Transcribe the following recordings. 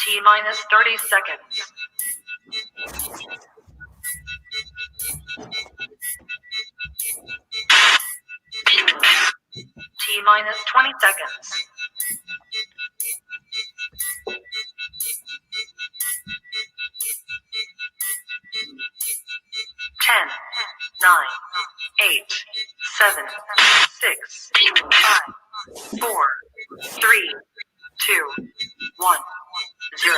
T-minus 30 seconds. T-minus 20 seconds. 10, 9, 8, 7, 6, 5, 4, 3, 2, 1, 0.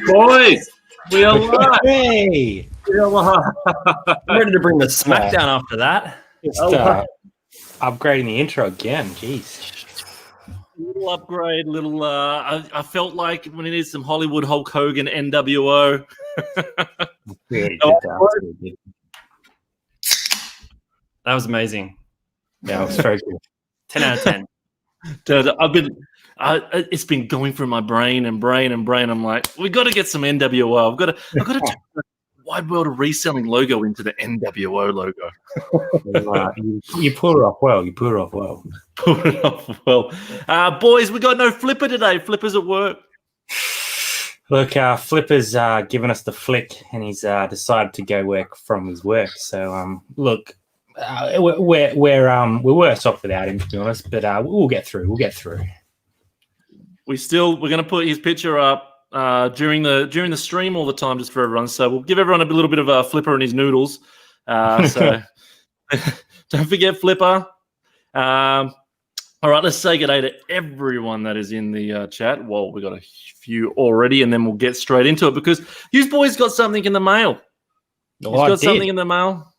Boys, we are live. Hey, We are live. I'm ready to bring the smackdown after that. Just upgrading the intro again. Jeez. Little upgrade, little. I felt like we needed some Hollywood Hulk Hogan NWO. That was amazing. Yeah, it was very good. 10 out of 10. Dude, it's been going through my brain. I'm like, we got to get some NWO. I've got to turn the Wide World of Reselling logo into the NWO logo. You pulled it off well. Pulled it off well. Boys, we got no Flipper today. Flipper's at work. Look, Flipper's given us the flick, and he's decided to go work from his work. So, look, we're worse off without him, to be honest. But we'll get through. We're going to put his picture up during the stream all the time, just for everyone. So we'll give everyone a little bit of a Flipper and his noodles. So don't forget Flipper. All right, let's say good day to everyone that is in the chat. Well, we got a few already, and then we'll get straight into it because you boys got something in the mail. Something in the mail.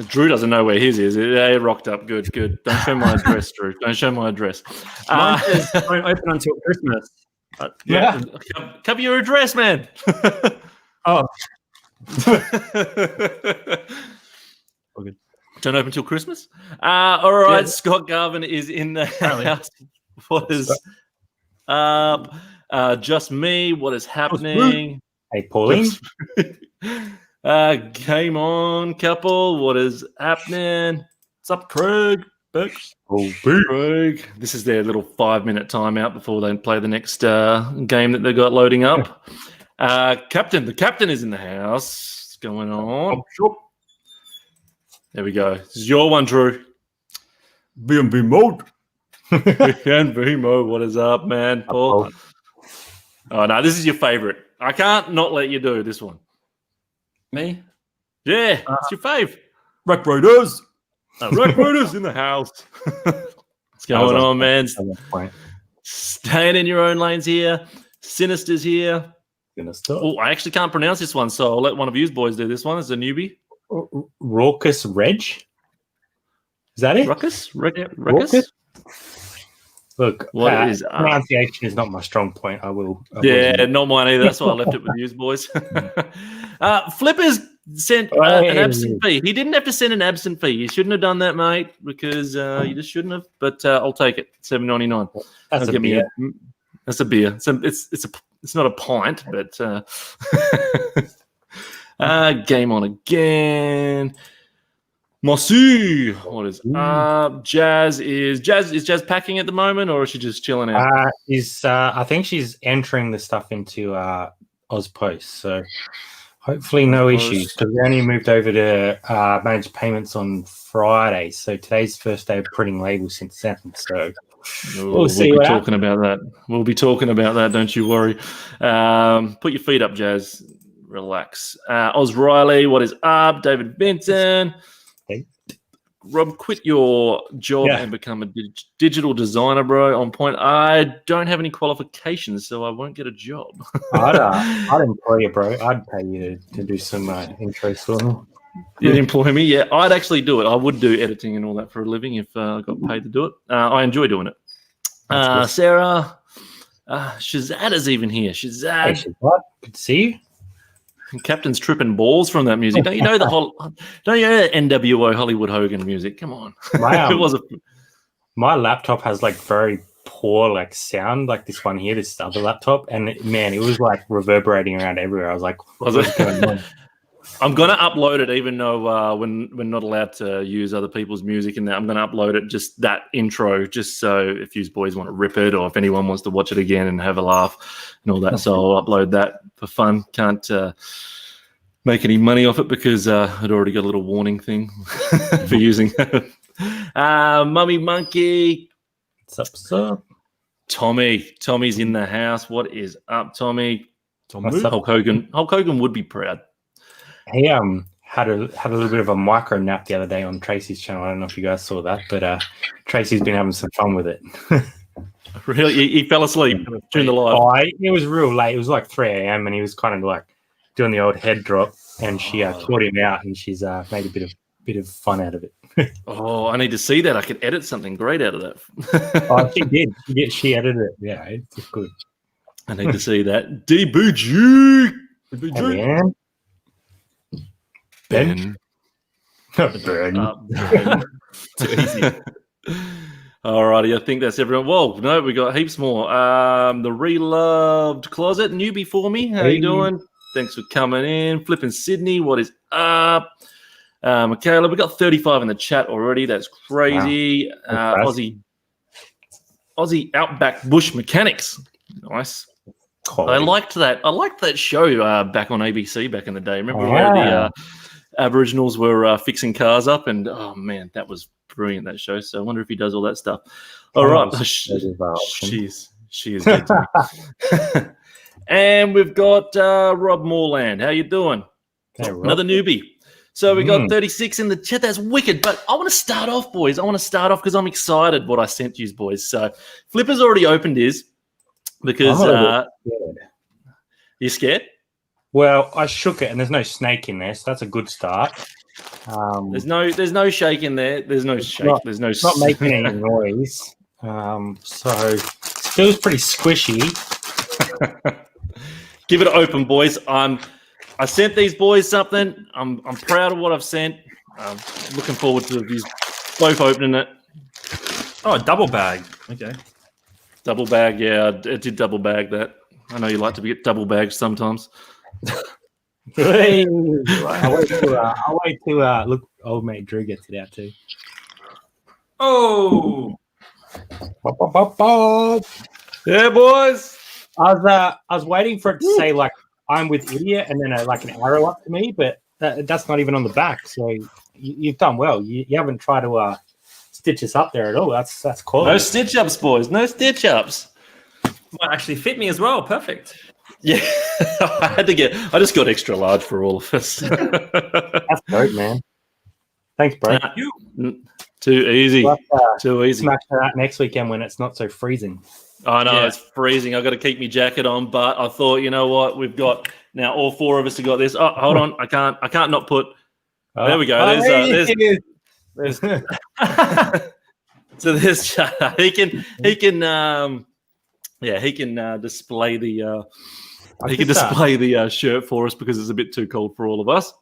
Drew doesn't know where his is. They rocked up. Good. Don't show my address, Drew. Don't show my address. Mine says don't open until Christmas. Yeah. Cover your address, man. Oh. Okay. Don't open until Christmas. All right, Yeah. Scott Garvin is in the house. What is up? Just me. What is happening? Hey, Pauline. Game on, couple. What is happening? What's up, Craig? Craig. This is their little 5-minute timeout before they play the next game that they got loading up. Captain. The captain is in the house. What's going on? Sure. There we go. This is your one, Drew. B&B mode. B&B mode. What is up, man? Paul. Oh, no, this is your favorite. I can't not let you do this one. Me? Yeah, it's your fave. Rack Raiders. Rack Raiders in the house. What's going on, man? Staying in your own lanes here. Sinister's here. Oh, I actually can't pronounce this one, so I'll let one of you boys do this one as a newbie. Raucous Reg? Is that it? Ruckus? Raucous? Look, what is pronunciation is not my strong point. I will. Yeah, not mine either. That's why I left it with you boys. Flippers sent an absent fee. He didn't have to send an absent fee. You shouldn't have done that, mate, because you just shouldn't have. But I'll take it. $7.99. That's a beer. That's a beer. It's not a pint, but Game on again. Mossy, what is Jazz? Is Jazz packing at the moment, or is she just chilling out? I think she's entering the stuff into Ozpost, so hopefully no issues. Because we only moved over to manage payments on Friday, so today's the first day of printing labels since then. So we'll see. We'll be talking about that. We'll be talking about that. Don't you worry. Put your feet up, Jazz. Relax. Oz Riley, what is up? David Benton. Hey. Rob, quit your job and become a digital designer, bro. On point. I don't have any qualifications, so I won't get a job. I'd employ you, bro. I'd pay you to do some intro for me. You'd employ me? Yeah, I'd actually do it. I would do editing and all that for a living if I got paid to do it. I enjoy doing it. Sarah, Shazada's even here. Shazad. Hey, Shazad. Good to see you. Captain's tripping balls from that music. Don't you know the NWO Hollywood Hogan music? Come on. My laptop has like very poor like sound, like this one here, this other laptop, and it was like reverberating around everywhere. I was like, what's going on? I'm gonna upload it, even though we're not allowed to use other people's music, and I'm gonna upload it, just that intro, just so if you boys want to rip it, or if anyone wants to watch it again and have a laugh and all that. So I'll upload that for fun. Can't make any money off it because I'd already got a little warning thing for using it. Mummy Monkey, what's up? Tommy's in the house. What is up, Tommy? What's up? Hulk Hogan would be proud. He had a little bit of a micro nap the other day on Tracy's channel. I don't know if you guys saw that, but Tracy's been having some fun with it. Really? He fell asleep during the live? It was real late. It was like 3 a.m. and he was kind of like doing the old head drop, and she caught him out, and she's made a bit of fun out of it. Oh, I need to see that. I could edit something great out of that. She did. She edited it. Yeah, it's good. I need to see that. DBG. Hey, man. Ben. Ben. Too easy. Alrighty, I think that's everyone. Whoa, no, we got heaps more. The Reloved Closet newbie for me. How you doing? Thanks for coming in. Flipping Sydney, what is up? Michaela, we got 35 in the chat already. That's crazy. Wow. Aussie Outback Bush Mechanics. Nice. Quality. I liked that. I liked that show back on ABC back in the day. Remember where the Aboriginals were fixing cars up, and oh man, that was brilliant, that show. So I wonder if he does all that stuff. All right, she is good to me. And we've got Rob Moorland. How you doing? Hey, Rob. Another newbie. So we got 36 in the chat. That's wicked. But I want to start off, boys. I want to start off because I'm excited what I sent you, boys. So Flipper's already opened his because you scared? Well, I shook it and there's no snake in there, so that's a good start. There's no shake in there. There's no shake. There's no. It's not making any noise. So it feels pretty squishy. Give it open, boys. I sent these boys something. I'm proud of what I've sent. I'm looking forward to these both opening it. Oh, a double bag. Okay. Double bag, yeah. I did double bag that. I know you like to get double bagged sometimes. I'll wait to look. Old mate Drew gets it out too. Oh. Yeah, boys. I was waiting for it to say like I'm with idiot and then like an arrow up to me, but that's not even on the back. So you've done well. You haven't tried to stitch us up there at all. That's cool. No stitch ups, boys. No stitch ups. Might actually fit me as well. Perfect. Yeah, I just got extra large for all of us. That's great, man. Thanks, bro. Too easy. Too easy. Smash that next weekend when it's not so freezing. I know it's freezing. I've got to keep my jacket on, but I thought, you know what? We've got now all four of us have got this. Oh, hold on. I can't not put. There we go. There's so there's he can display the display the shirt for us because it's a bit too cold for all of us.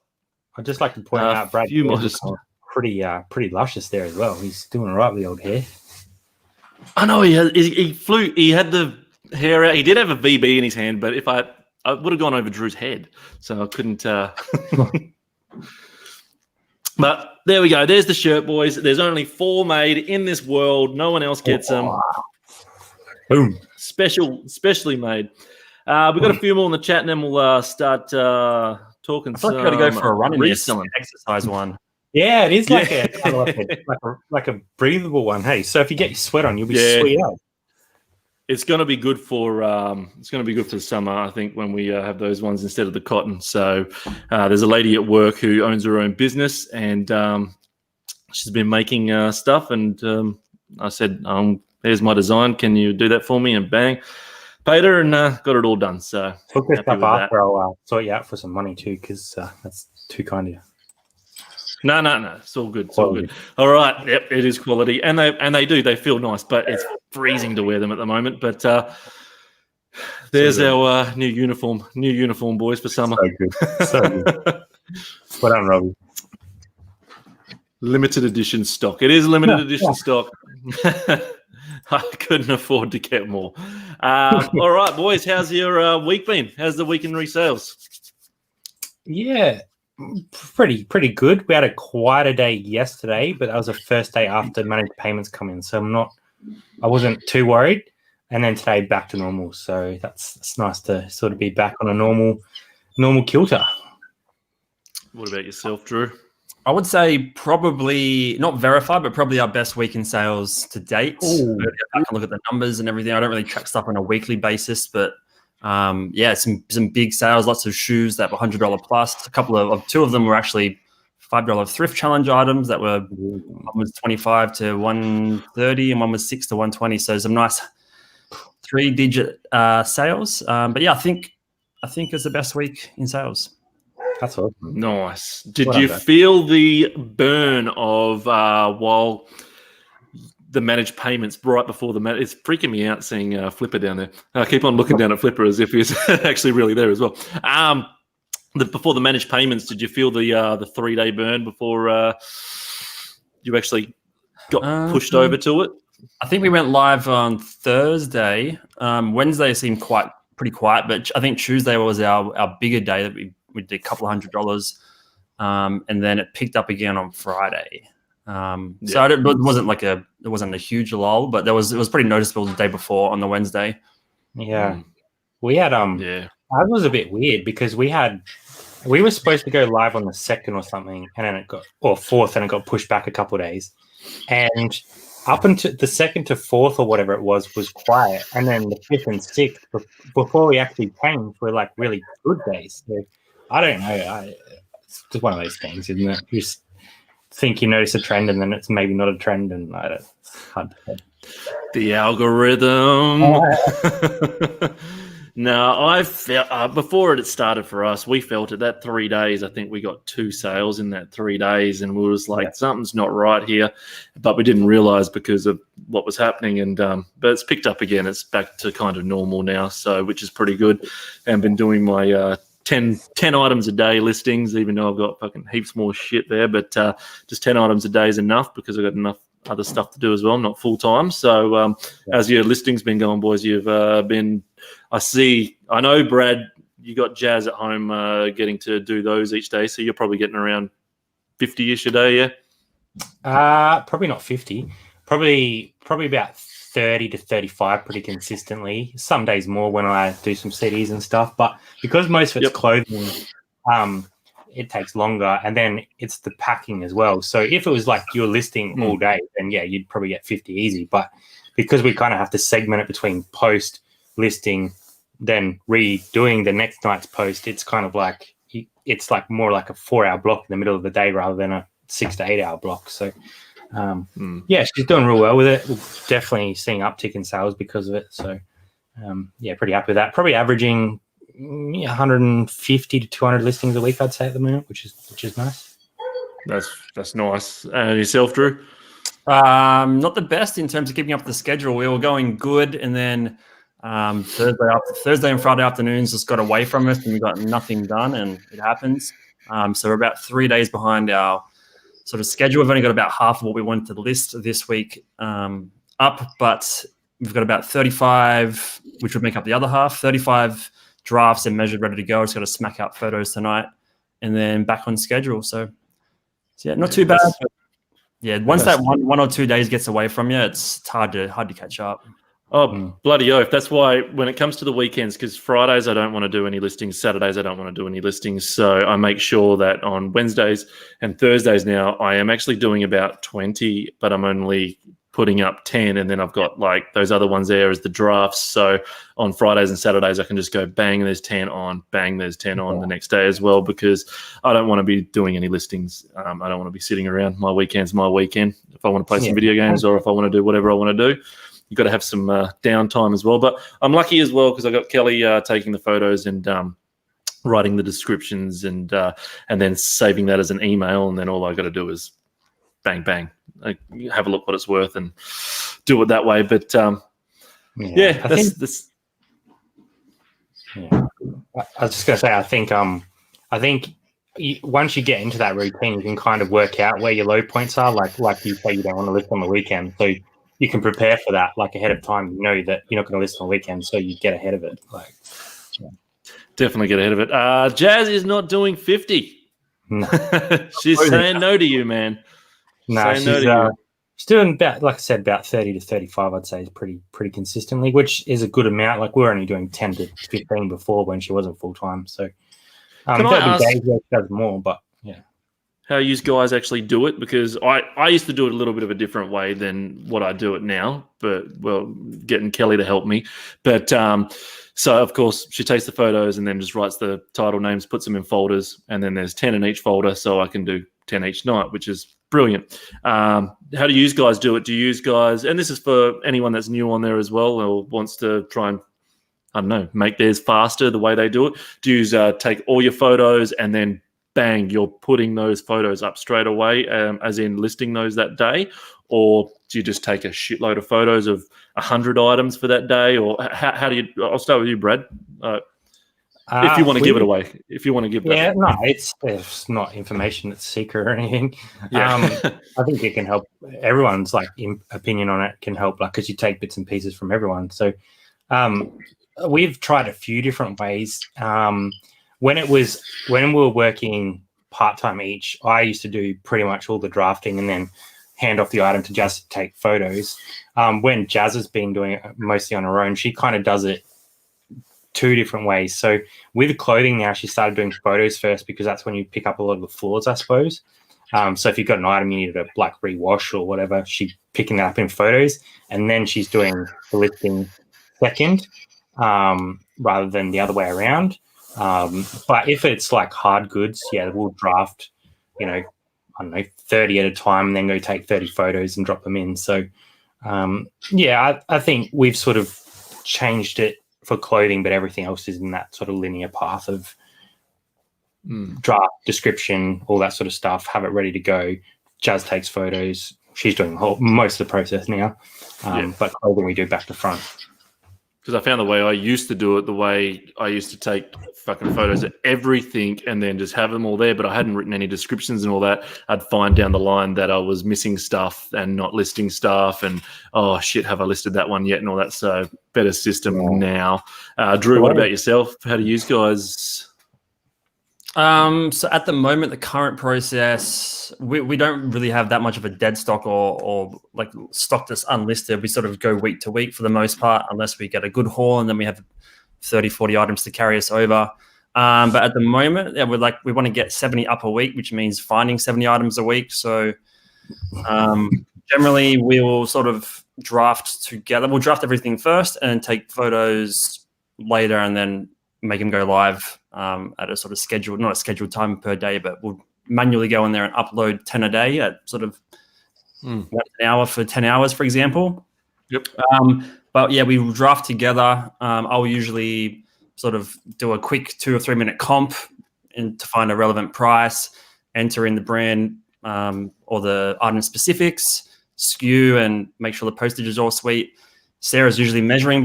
I'd just like to point out Brad is pretty luscious there as well. He's doing all right with the old hair. I know he flew. He had the hair out. He did have a VB in his hand, but if I I would have gone over Drew's head, so I couldn't. But there we go. There's the shirt, boys. There's only 4 made in this world. No one else gets them. Boom. Specially made. We've got a few more in the chat, and then we'll start talking. I feel like I got to go for a run in this exercise one. Yeah, it is like like a breathable one. Hey, so if you get your sweat on, you'll be sweet out. It's going to be good for the summer, I think, when we have those ones instead of the cotton. So there's a lady at work who owns her own business, and she's been making stuff. And I said, "Here's my design. Can you do that for me?" And bang, paid her and got it all done. So hook this up after. I'll sort you out for some money too, because that's too kind of you. No. It's all good. It's all good. All right. Yep, it is quality. And they feel nice, but it's freezing to wear them at the moment. But there's our new uniform, boys, for summer. So good. What up, Robbie? Limited edition stock. It is limited edition stock. I couldn't afford to get more. All right, boys. How's your week been? How's the week in resales? Yeah. Pretty good. We had quite a day yesterday, but that was the first day after managed payments come in, so I wasn't too worried. And then today back to normal, so that's nice to sort of be back on a normal kilter. What about yourself, Drew? I would say probably not verified, but probably our best week in sales to date. I can look at the numbers and everything. I don't really track stuff on a weekly basis, but some big sales, lots of shoes that were $100 plus. A couple of 2 of them were actually $5 thrift challenge items that were, one was 25 to 130 and one was 6 to 120. So some nice 3-digit sales. But yeah, I think it's the best week in sales. That's awesome. Nice. Did you feel the burn of while the managed payments right before it's freaking me out seeing Flipper down there. I keep on looking down at Flipper as if he's actually really there as well. Before the managed payments, did you feel the 3-day burn before you actually got pushed over to it? I think we went live on Thursday. Wednesday seemed pretty quiet, but I think Tuesday was our bigger day that we did a couple $100, and then it picked up again on Friday. So it wasn't a huge lull, but it was pretty noticeable the day before on the Wednesday. Yeah, we had that was a bit weird because we were supposed to go live on the 2nd or something, and then 4th, and it got pushed back a couple of days, and up until the 2nd to 4th or whatever it was quiet, and then the 5th and 6th before we actually changed were like really good days. So I don't know. It's just one of those things, isn't it? You just think you notice a trend and then it's maybe not a trend, and it's hard to say. The algorithm. No, I felt before it started for us, we felt it that 3 days. I think we got 2 sales in that 3 days, and we was like, something's not right here, but we didn't realize because of what was happening. And but it's picked up again. It's back to kind of normal now, so which is pretty good. And been doing my 10 items a day listings, even though I've got fucking heaps more shit there. But just 10 items a day is enough because I've got enough other stuff to do as well. I'm not full time. So as your listings been going, boys, you've been. I know, Brad, you got Jazz at home getting to do those each day, so you're probably getting around 50-ish a day, yeah? Probably not 50. Probably about 30 to 35 pretty consistently. Some days more when I do some CDs and stuff, but because most of it's clothing, it takes longer, and then it's the packing as well. So if it was like you're listing all day, then you'd probably get 50 easy. But because we kind of have to segment it between post, listing, then redoing the next night's post, it's kind of like it's like more like a 4-hour block in the middle of the day rather than a 6 to 8 hour block. So she's doing real well with it. We're definitely seeing uptick in sales because of it. So pretty happy with that. Probably averaging 150 to 200 listings a week, I'd say, at the moment, which is nice. That's nice. And yourself, Drew? Not the best in terms of keeping up the schedule. We were going good, and then Thursday and Friday afternoons just got away from us, and we got nothing done, and it happens. So we're about 3 days behind our sort of schedule. We've only got about half of what we wanted to list this week up, but we've got about 35, which would make up the other half, 35 drafts and measured, ready to go. I just got to smack out photos tonight and then back on schedule. So yeah, not too bad. But yeah, once that one or 2 days gets away from you, it's hard to catch up. Oh, bloody oath. That's why when it comes to the weekends, because Fridays I don't want to do any listings, Saturdays I don't want to do any listings. So I make sure that on Wednesdays and Thursdays now I am actually doing about 20, but I'm only putting up 10. And then I've got like those other ones there as the drafts. So on Fridays and Saturdays I can just go bang, there's 10 on, bang, there's 10 on the next day as well, because I don't want to be doing any listings. I don't want to be sitting around. My weekend's my weekend. If I want to play some video games or if I want to do whatever I want to do, you've got to have some downtime as well. But I'm lucky as well because I got Kelly taking the photos and writing the descriptions and then saving that as an email. And then all I got to do is bang, bang, have a look what it's worth and do it that way. But I was just going to say, I think once you get into that routine, you can kind of work out where your low points are. Like you say, you don't want to list on the weekend. So you can prepare for that like ahead of time. You know that you're not going to list on the weekend, so you get ahead of it. Definitely get ahead of it. Jazz is not doing 50. No. She's saying no to you, man. No, she's doing about, like I said, about 30 to 35. I'd say is pretty consistently, which is a good amount. Like we were only doing 10 to 15 before when she wasn't full time. So there'll be days where she does more, but yeah. How you guys actually do it, because I used to do it a little bit of a different way than what I do it now, but getting Kelly to help me. But so of course she takes the photos and then just writes the title names, puts them in folders, and then there's 10 in each folder, so I can do 10 each night, which is brilliant. How do you guys do it? Do you guys, and this is for anyone that's new on there as well or wants to try and, I don't know, make theirs faster the way they do it, do you take all your photos and then bang, you're putting those photos up straight away, as in listing those that day? Or do you just take a shitload of photos of 100 items for that day? Or how do you, I'll start with you, Brad. If you want to give it away. If you want to give that. Yeah, no, it's not information that's secret or anything. Yeah. I think it can help. Everyone's opinion on it can help, because you take bits and pieces from everyone. So we've tried a few different ways. When we were working part-time each, I used to do pretty much all the drafting and then hand off the item to Jazz to take photos. When Jazz has been doing it mostly on her own, she kind of does it two different ways. So with clothing now, she started doing photos first because that's when you pick up a lot of the flaws, I suppose. So if you've got an item you needed a rewash or whatever, she's picking that up in photos, and then she's doing the listing second rather than the other way around. But if it's hard goods, we'll draft, I don't know, 30 at a time and then go take 30 photos and drop them in. So, I think we've sort of changed it for clothing, but everything else is in that sort of linear path of draft, description, all that sort of stuff, have it ready to go. Jazz takes photos. She's doing most of the process now, but clothing we do back to front. Because I found the way I used to do it, the way I used to take fucking photos of everything and then just have them all there, but I hadn't written any descriptions and all that. I'd find down the line that I was missing stuff and not listing stuff, and oh shit, have I listed that one yet and all that. So better system now. Drew, what about yourself? How do you guys? So at the moment, the current process, we don't really have that much of a dead stock or stock that's unlisted. We sort of go week to week for the most part, unless we get a good haul and then we have 30, 40 items to carry us over. But at the moment, we want to get 70 up a week, which means finding 70 items a week. So generally we will sort of draft together. We'll draft everything first and take photos later and then make them go live at a sort of scheduled, not a scheduled time per day, but we'll manually go in there and upload 10 a day at sort of 1 hour for 10 hours, for example. Yep. But we will draft together. I'll usually sort of do a quick 2 or 3 minute comp to find a relevant price, enter in the brand or the item specifics, SKU, and make sure the postage is all sweet. Sarah's usually measuring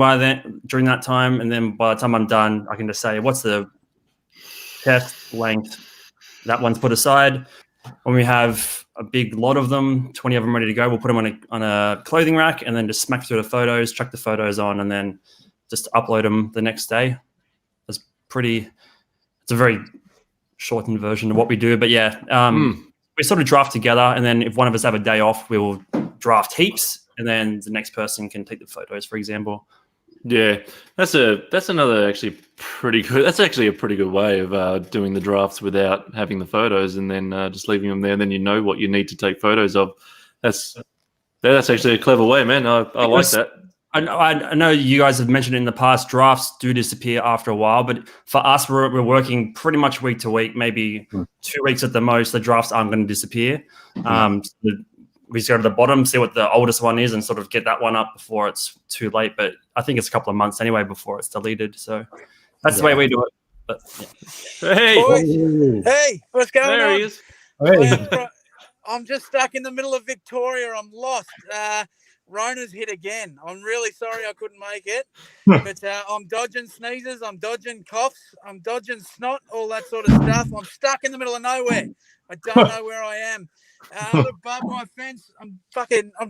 during that time, and then by the time I'm done, I can just say, what's the test length? That one's put aside. When we have a big lot of them, 20 of them ready to go, we'll put them on a clothing rack and then just smack through the photos, chuck the photos on, and then just upload them the next day. That's it's a very shortened version of what we do. But yeah, we sort of draft together, and then if one of us have a day off, we will draft heaps, and then the next person can take the photos, for example. Yeah, that's another actually pretty good. That's actually a pretty good way of doing the drafts without having the photos, and then just leaving them there. Then you know what you need to take photos of. That's actually a clever way, man. I like that. I know you guys have mentioned in the past, drafts do disappear after a while, but for us, we're working pretty much week to week, maybe 2 weeks at the most. The drafts aren't going to disappear. We just go to the bottom, see what the oldest one is, and sort of get that one up before it's too late. But I think it's a couple of months anyway before it's deleted. So that's the way we do it. But, yeah. Hey, Boys. Hey, what's going on? there he is. Hey. I'm just stuck in the middle of Victoria. I'm lost. Rona's hit again. I'm really sorry I couldn't make it. But I'm dodging sneezes. I'm dodging coughs. I'm dodging snot, all that sort of stuff. I'm stuck in the middle of nowhere. I don't know where I am. Look, above my fence, I'm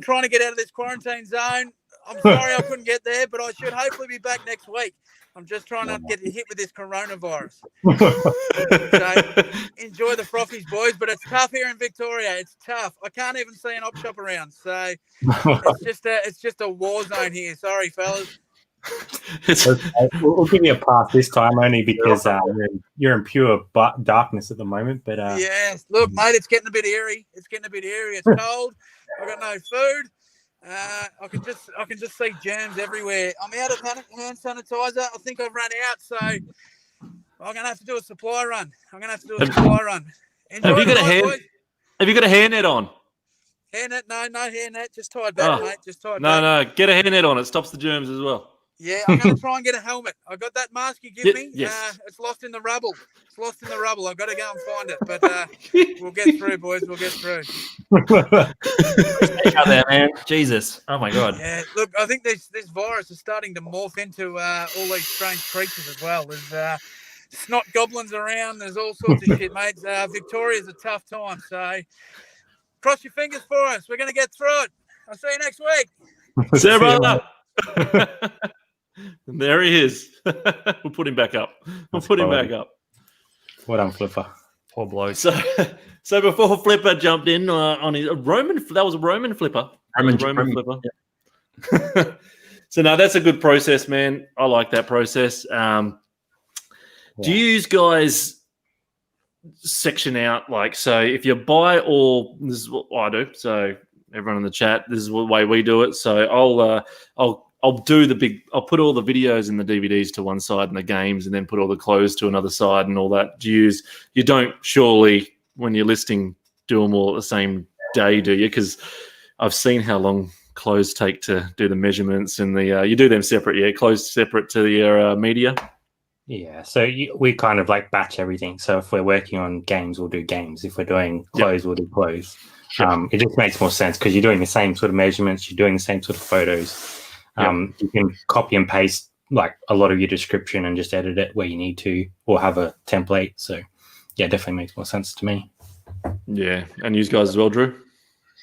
trying to get out of this quarantine zone. I'm sorry I couldn't get there, but I should hopefully be back next week. I'm just trying not to get hit with this coronavirus. So enjoy the frothies, boys, but it's tough here in Victoria. It's tough. I can't even see an op shop around. So it's just a war zone here. Sorry, fellas. We'll give you a pass this time, only because you're in pure darkness at the moment. But yes, look, mate, it's getting a bit eerie. It's cold. I've got no food. I can just see germs everywhere. I'm out of hand sanitizer. I think I've run out, so I'm gonna have to do a supply run. Enjoy Have you got a hairnet on? Hairnet? No hairnet. Just tied back, mate. Just tied back. No. Get a hairnet on. It stops the germs as well. Yeah, I'm going to try and get a helmet. I got that mask you give me. Yes. It's lost in the rubble. I've got to go and find it. But we'll get through, boys. We'll get through. Stay out there, man. Jesus. Oh, my God. Yeah, look, I think this virus is starting to morph into all these strange creatures as well. There's snot goblins around. There's all sorts of shit, mate. Victoria's a tough time. So cross your fingers for us. We're going to get through it. I'll see you next week. See you, brother. And there he is. We'll put him back up. What on Flipper? Poor bloke. So before Flipper jumped in on his that was a Roman Flipper. Roman Flipper. Yeah. So now that's a good process, man. I like that process. Do you guys section out, like, so if you buy all, this is what I do. So everyone in the chat, this is the way we do it. So I'll put all the videos and the DVDs to one side and the games, and then put all the clothes to another side and all that. You don't surely, when you're listing, do them all at the same day, do you? Because I've seen how long clothes take to do the measurements and you do them separate. Yeah, clothes separate to your media. Yeah, so we kind of like batch everything. So if we're working on games, we'll do games. If we're doing clothes, we'll do clothes. Sure. It just makes more sense because you're doing the same sort of measurements, you're doing the same sort of photos. You can copy and paste like a lot of your description and just edit it where you need to, or have a template. So yeah, definitely makes more sense to me. Yeah, and you guys as well, Drew?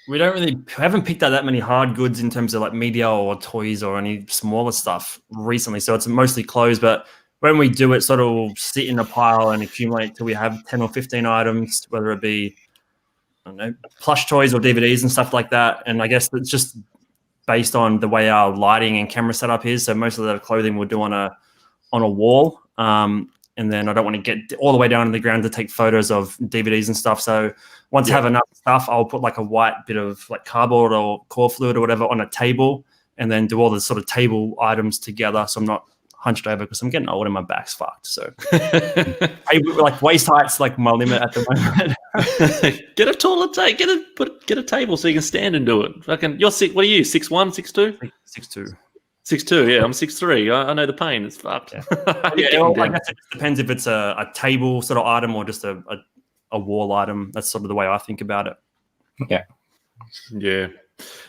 We haven't picked up that many hard goods in terms of like media or toys or any smaller stuff recently. So it's mostly clothes, but when we do it, sort of will sit in a pile and accumulate till we have 10 or 15 items, whether it be, I don't know, plush toys or DVDs and stuff like that. And I guess it's just based on the way our lighting and camera setup is. So most of the clothing we'll do on a wall. And then I don't want to get all the way down to the ground to take photos of DVDs and stuff. So once I have enough stuff, I'll put like a white bit of like cardboard or core fluid or whatever on a table, and then do all the sort of table items together. So I'm not hunched over because I'm getting old and my back's fucked. So like waist height's like my limit at the moment. Get a taller table. Get a table so you can stand and do it. You're sick. What are you? 6'1", 6'2"? 6'2". 6'2", yeah, I'm 6'3". I know the pain. It's fucked. Yeah, I guess it depends if it's a table sort of item or just a wall item. That's sort of the way I think about it. Yeah.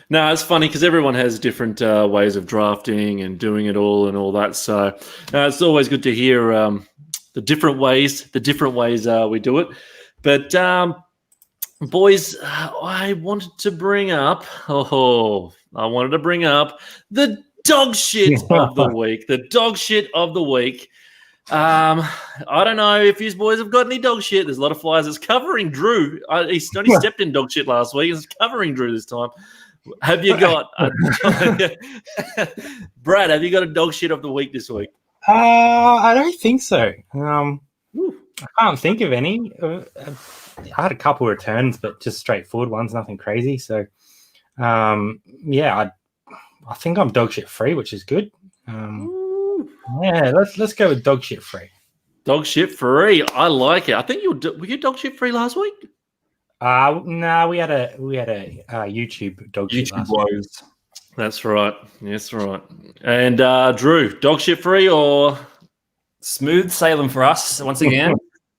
No, it's funny because everyone has different ways of drafting and doing it all and all that. So it's always good to hear the different ways we do it. But boys, I wanted to bring up the dog shit of the week. The dog shit of the week. I don't know if you boys have got any dog shit. There's a lot of flies. It's covering Drew. He only stepped in dog shit last week. It's covering Drew this time. Have you got Brad? Have you got a dog shit of the week this week? I don't think so. I can't think of any. I had a couple returns, but just straightforward ones, nothing crazy. So, I think I'm dog shit free, which is good. Yeah, let's go with dog shit free. Dog shit free. I like it. I think were you dog shit free last week? No, we had a YouTube dog shit last week. That's right. Yes, right. And Drew, dog shit free or smooth sailing for us once again?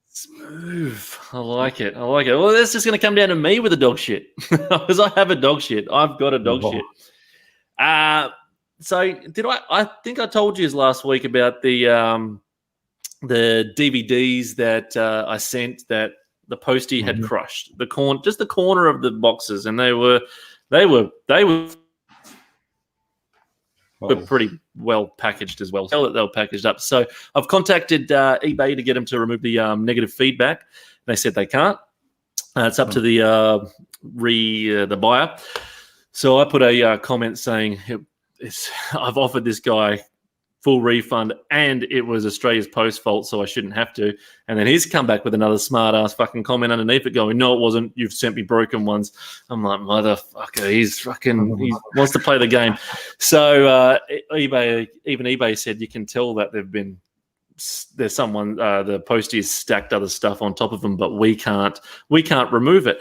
Smooth. I like it. Well, that's just going to come down to me with the dog shit because I have a dog shit. I've got a dog shit. So did I think I told you last week about the DVDs that I sent that the postie had crushed just the corner of the boxes, and they were pretty well packaged as well. Tell that they were packaged up. So I've contacted eBay to get them to remove the negative feedback. They said they can't. It's up to the buyer. So I put a comment saying I've offered this guy full refund, and it was Australia's Post fault, so I shouldn't have to. And then he's come back with another smart-ass fucking comment underneath it going, no, it wasn't. You've sent me broken ones. I'm like, motherfucker, he wants to play the game. So eBay said you can tell that there's someone, the postie has stacked other stuff on top of them, but we can't remove it.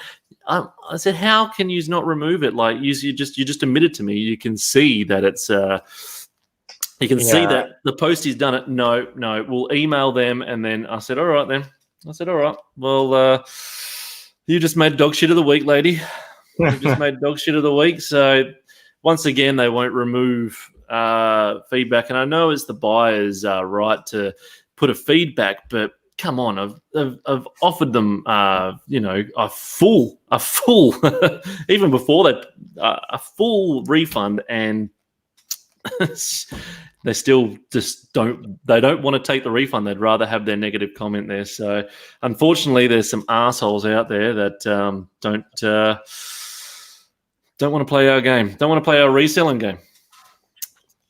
I said, how can you not remove it? Like you just admitted to me. You can see that it's you can see that the postie's done it. No, we'll email them. And then I said, all right then. Well, you just made dog shit of the week, lady. You just made dog shit of the week. So once again, they won't remove feedback. And I know it's the buyer's right to put a feedback, but come on, I've offered them, a full, even before that, a full refund, and they still just don't want to take the refund. They'd rather have their negative comment there. So unfortunately, there's some assholes out there that don't want to play our game, don't want to play our reselling game.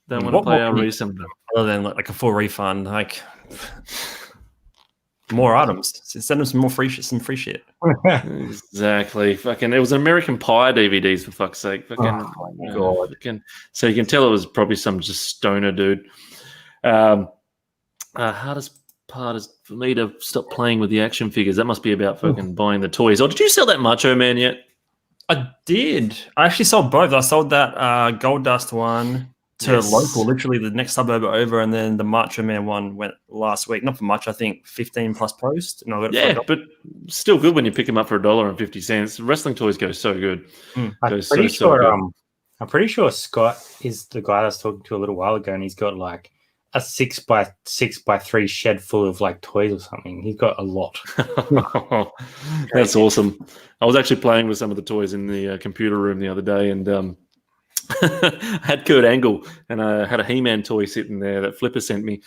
Don't want to play our reselling game. Other than like a full refund, like more items. Send them some more free shit. Exactly. Fucking, it was American Pie DVDs, for fuck's sake. Fucking, oh my God. Fucking, so you can tell it was probably some just stoner dude. Hardest part is for me to stop playing with the action figures. That must be about fucking buying the toys. Or did you sell that Macho Man yet? I did. I actually sold both. I sold that Gold Dust one to local, literally the next suburb over, and then the Macho Man one went last week. Not for much, I think 15 plus post. And I got it for but still good when you pick them up for $1.50. Wrestling toys go so good. I'm pretty sure Scott is the guy I was talking to a little while ago, and he's got like a 6x6x3 shed full of like toys or something. He's got a lot. That's awesome. I was actually playing with some of the toys in the computer room the other day, and I had Kurt Angle, and I had a He-Man toy sitting there that Flipper sent me.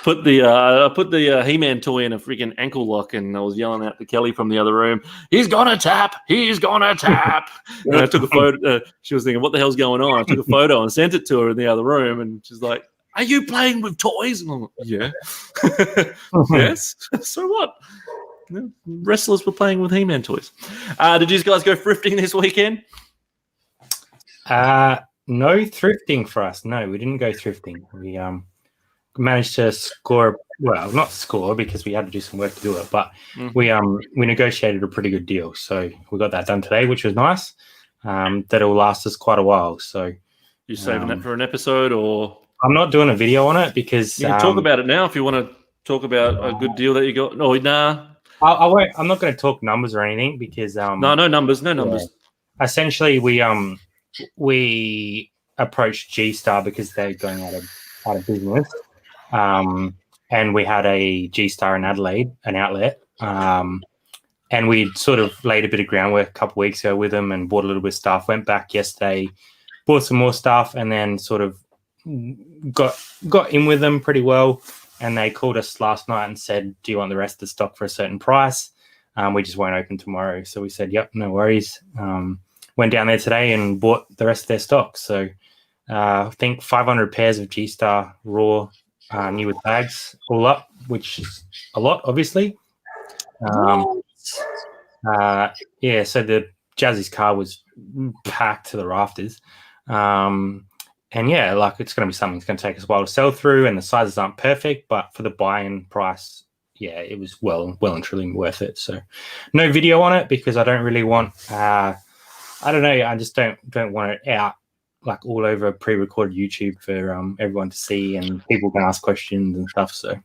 Put the He-Man toy in a freaking ankle lock, and I was yelling out to Kelly from the other room, he's gonna tap. And I took a photo. She was thinking, what the hell's going on? I took a photo and sent it to her in the other room, and she's like, are you playing with toys? And I'm like, yeah. Yes. So what? Wrestlers were playing with He-Man toys. Did you guys go thrifting this weekend? No thrifting for us. No, we didn't go thrifting. We managed to score. Well, not score because we had to do some work to do it, but we negotiated a pretty good deal. So we got that done today, which was nice. That will last us quite a while. So you saving that for an episode, or I'm not doing a video on it because you can talk about it now if you want to talk about a good deal that you got. No, nah. I won't. I'm not going to talk numbers or anything because no numbers. Essentially, we approached G-Star because they're going out of business, and we had a G-Star in Adelaide, an outlet, and we sort of laid a bit of groundwork a couple of weeks ago with them and bought a little bit of stuff. Went back yesterday, bought some more stuff, and then sort of got in with them pretty well. and they called us last night and said, "Do you want the rest of the stock for a certain price? We just won't open tomorrow." So we said, "Yep, no worries." Went down there today and bought the rest of their stock. So I think 500 pairs of G-Star raw new with tags all up, which is a lot, obviously. Yeah, so the Jazzy's car was packed to the rafters. And yeah, like it's going to be something that's going to take us a while to sell through, and the sizes aren't perfect, but for the buy-in price, yeah, it was well and truly worth it. So no video on it because I don't really want, I don't know, I just don't want it out like all over pre-recorded YouTube for everyone to see, and people can ask questions and stuff. So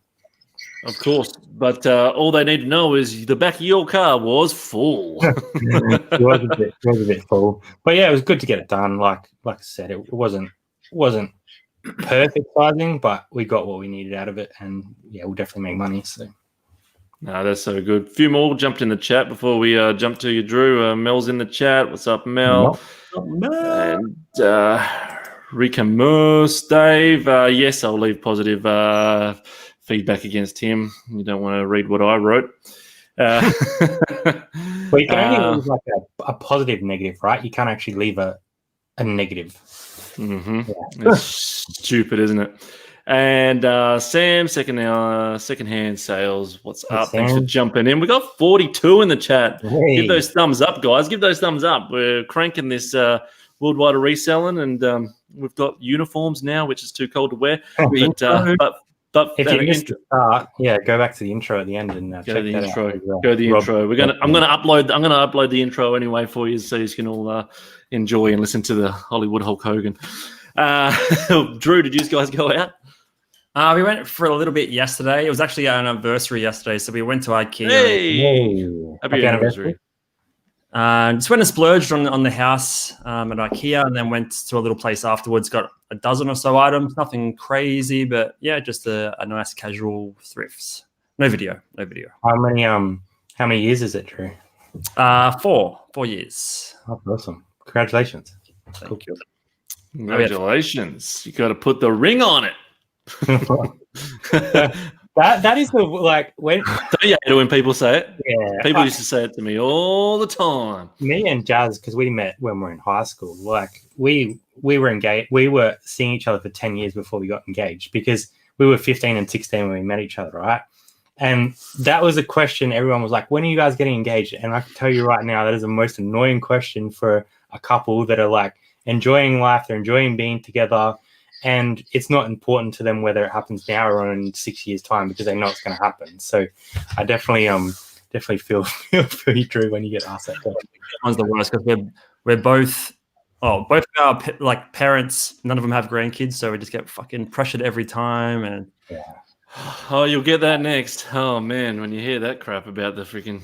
Of course, but all they need to know is the back of your car was full. it was a bit full, but yeah, it was good to get it done. Like I said, it wasn't perfect sizing, but we got what we needed out of it, and yeah, we'll definitely make money. So No, that's so good. A few more jumped in the chat before we jump to you, Drew. Mel's in the chat. What's up, Mel? And Rika Moose, Dave. Yes, I'll leave positive feedback against him. You don't want to read what I wrote. Well, you can only leave like a positive negative, right? You can't actually leave a negative. Mm-hmm. Yeah. It's stupid, isn't it? And Sam, secondhand sales. What's up? Sam. Thanks for jumping in. We got 42 in the chat. Hey. Give those thumbs up, guys. Give those thumbs up. We're cranking this worldwide reselling, and we've got uniforms now, which is too cold to wear. But if you missed the start, yeah, go back to the intro at the end and go check to the that intro. out as well. Go to the Rob, intro. I'm gonna upload the intro anyway for you, so you can all enjoy and listen to the Hollywood Hulk Hogan. Drew, did you guys go out? We went for a little bit yesterday. It was actually our anniversary yesterday, so we went to IKEA. Hey, happy anniversary! Just went and splurged on the house at IKEA, and then went to a little place afterwards. Got a dozen or so items, nothing crazy, but yeah, just a nice casual thrifts. No video. How many years is it, Drew? 4 years. Oh, awesome! Congratulations. Thank you. Congratulations! You got to put the ring on it. that is the like when. Don't you hate it when people say it? Yeah, people used to say it to me all the time. Me and Jazz, because we met when we were in high school. Like we were engaged. We were seeing each other for 10 years before we got engaged, because we were 15 and 16 when we met each other, right? And that was a question everyone was like, "When are you guys getting engaged?" And I can tell you right now, that is the most annoying question for a couple that are like enjoying life, they're enjoying being together, and it's not important to them whether it happens now or in 6 years' time, because they know it's going to happen. So I definitely feel for you, Drew, when you get asked that question. One's the worst because we're both of our like parents. None of them have grandkids, so we just get fucking pressured every time. And Yeah. Oh, you'll get that next. Oh man, when you hear that crap about the freaking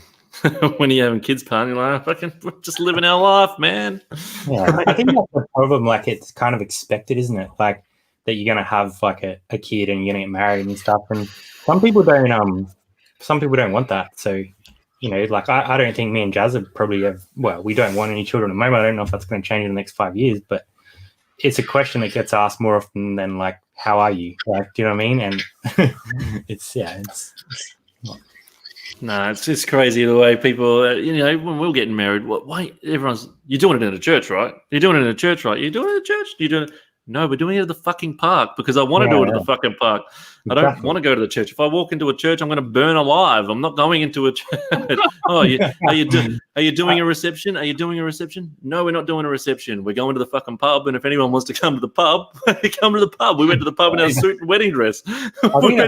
when you're having kids party, you're like, fucking, we're just living our life, man. Yeah, I think that's the problem. Like, it's kind of expected, isn't it? Like that you're gonna have like a kid and you're gonna get married and stuff. And some people don't want that. So, you know, like I don't think me and Jazz we don't want any children at the moment. I don't know if that's going to change in the next 5 years, but it's a question that gets asked more often than like, how are you? Like, do you know what I mean? And it's crazy the way people, when we were getting married, you're doing it in a church, right? You're doing it in a church, right? You're doing it in a church? You're doing it? No, we're doing it at the fucking park because I want to do it at the fucking park. I don't want to go to the church. If I walk into a church, I'm going to burn alive. I'm not going into a church. Are you doing a reception? Are you doing a reception? No, we're not doing a reception. We're going to the fucking pub. And if anyone wants to come to the pub, come to the pub. We went to the pub in our suit and wedding dress. I think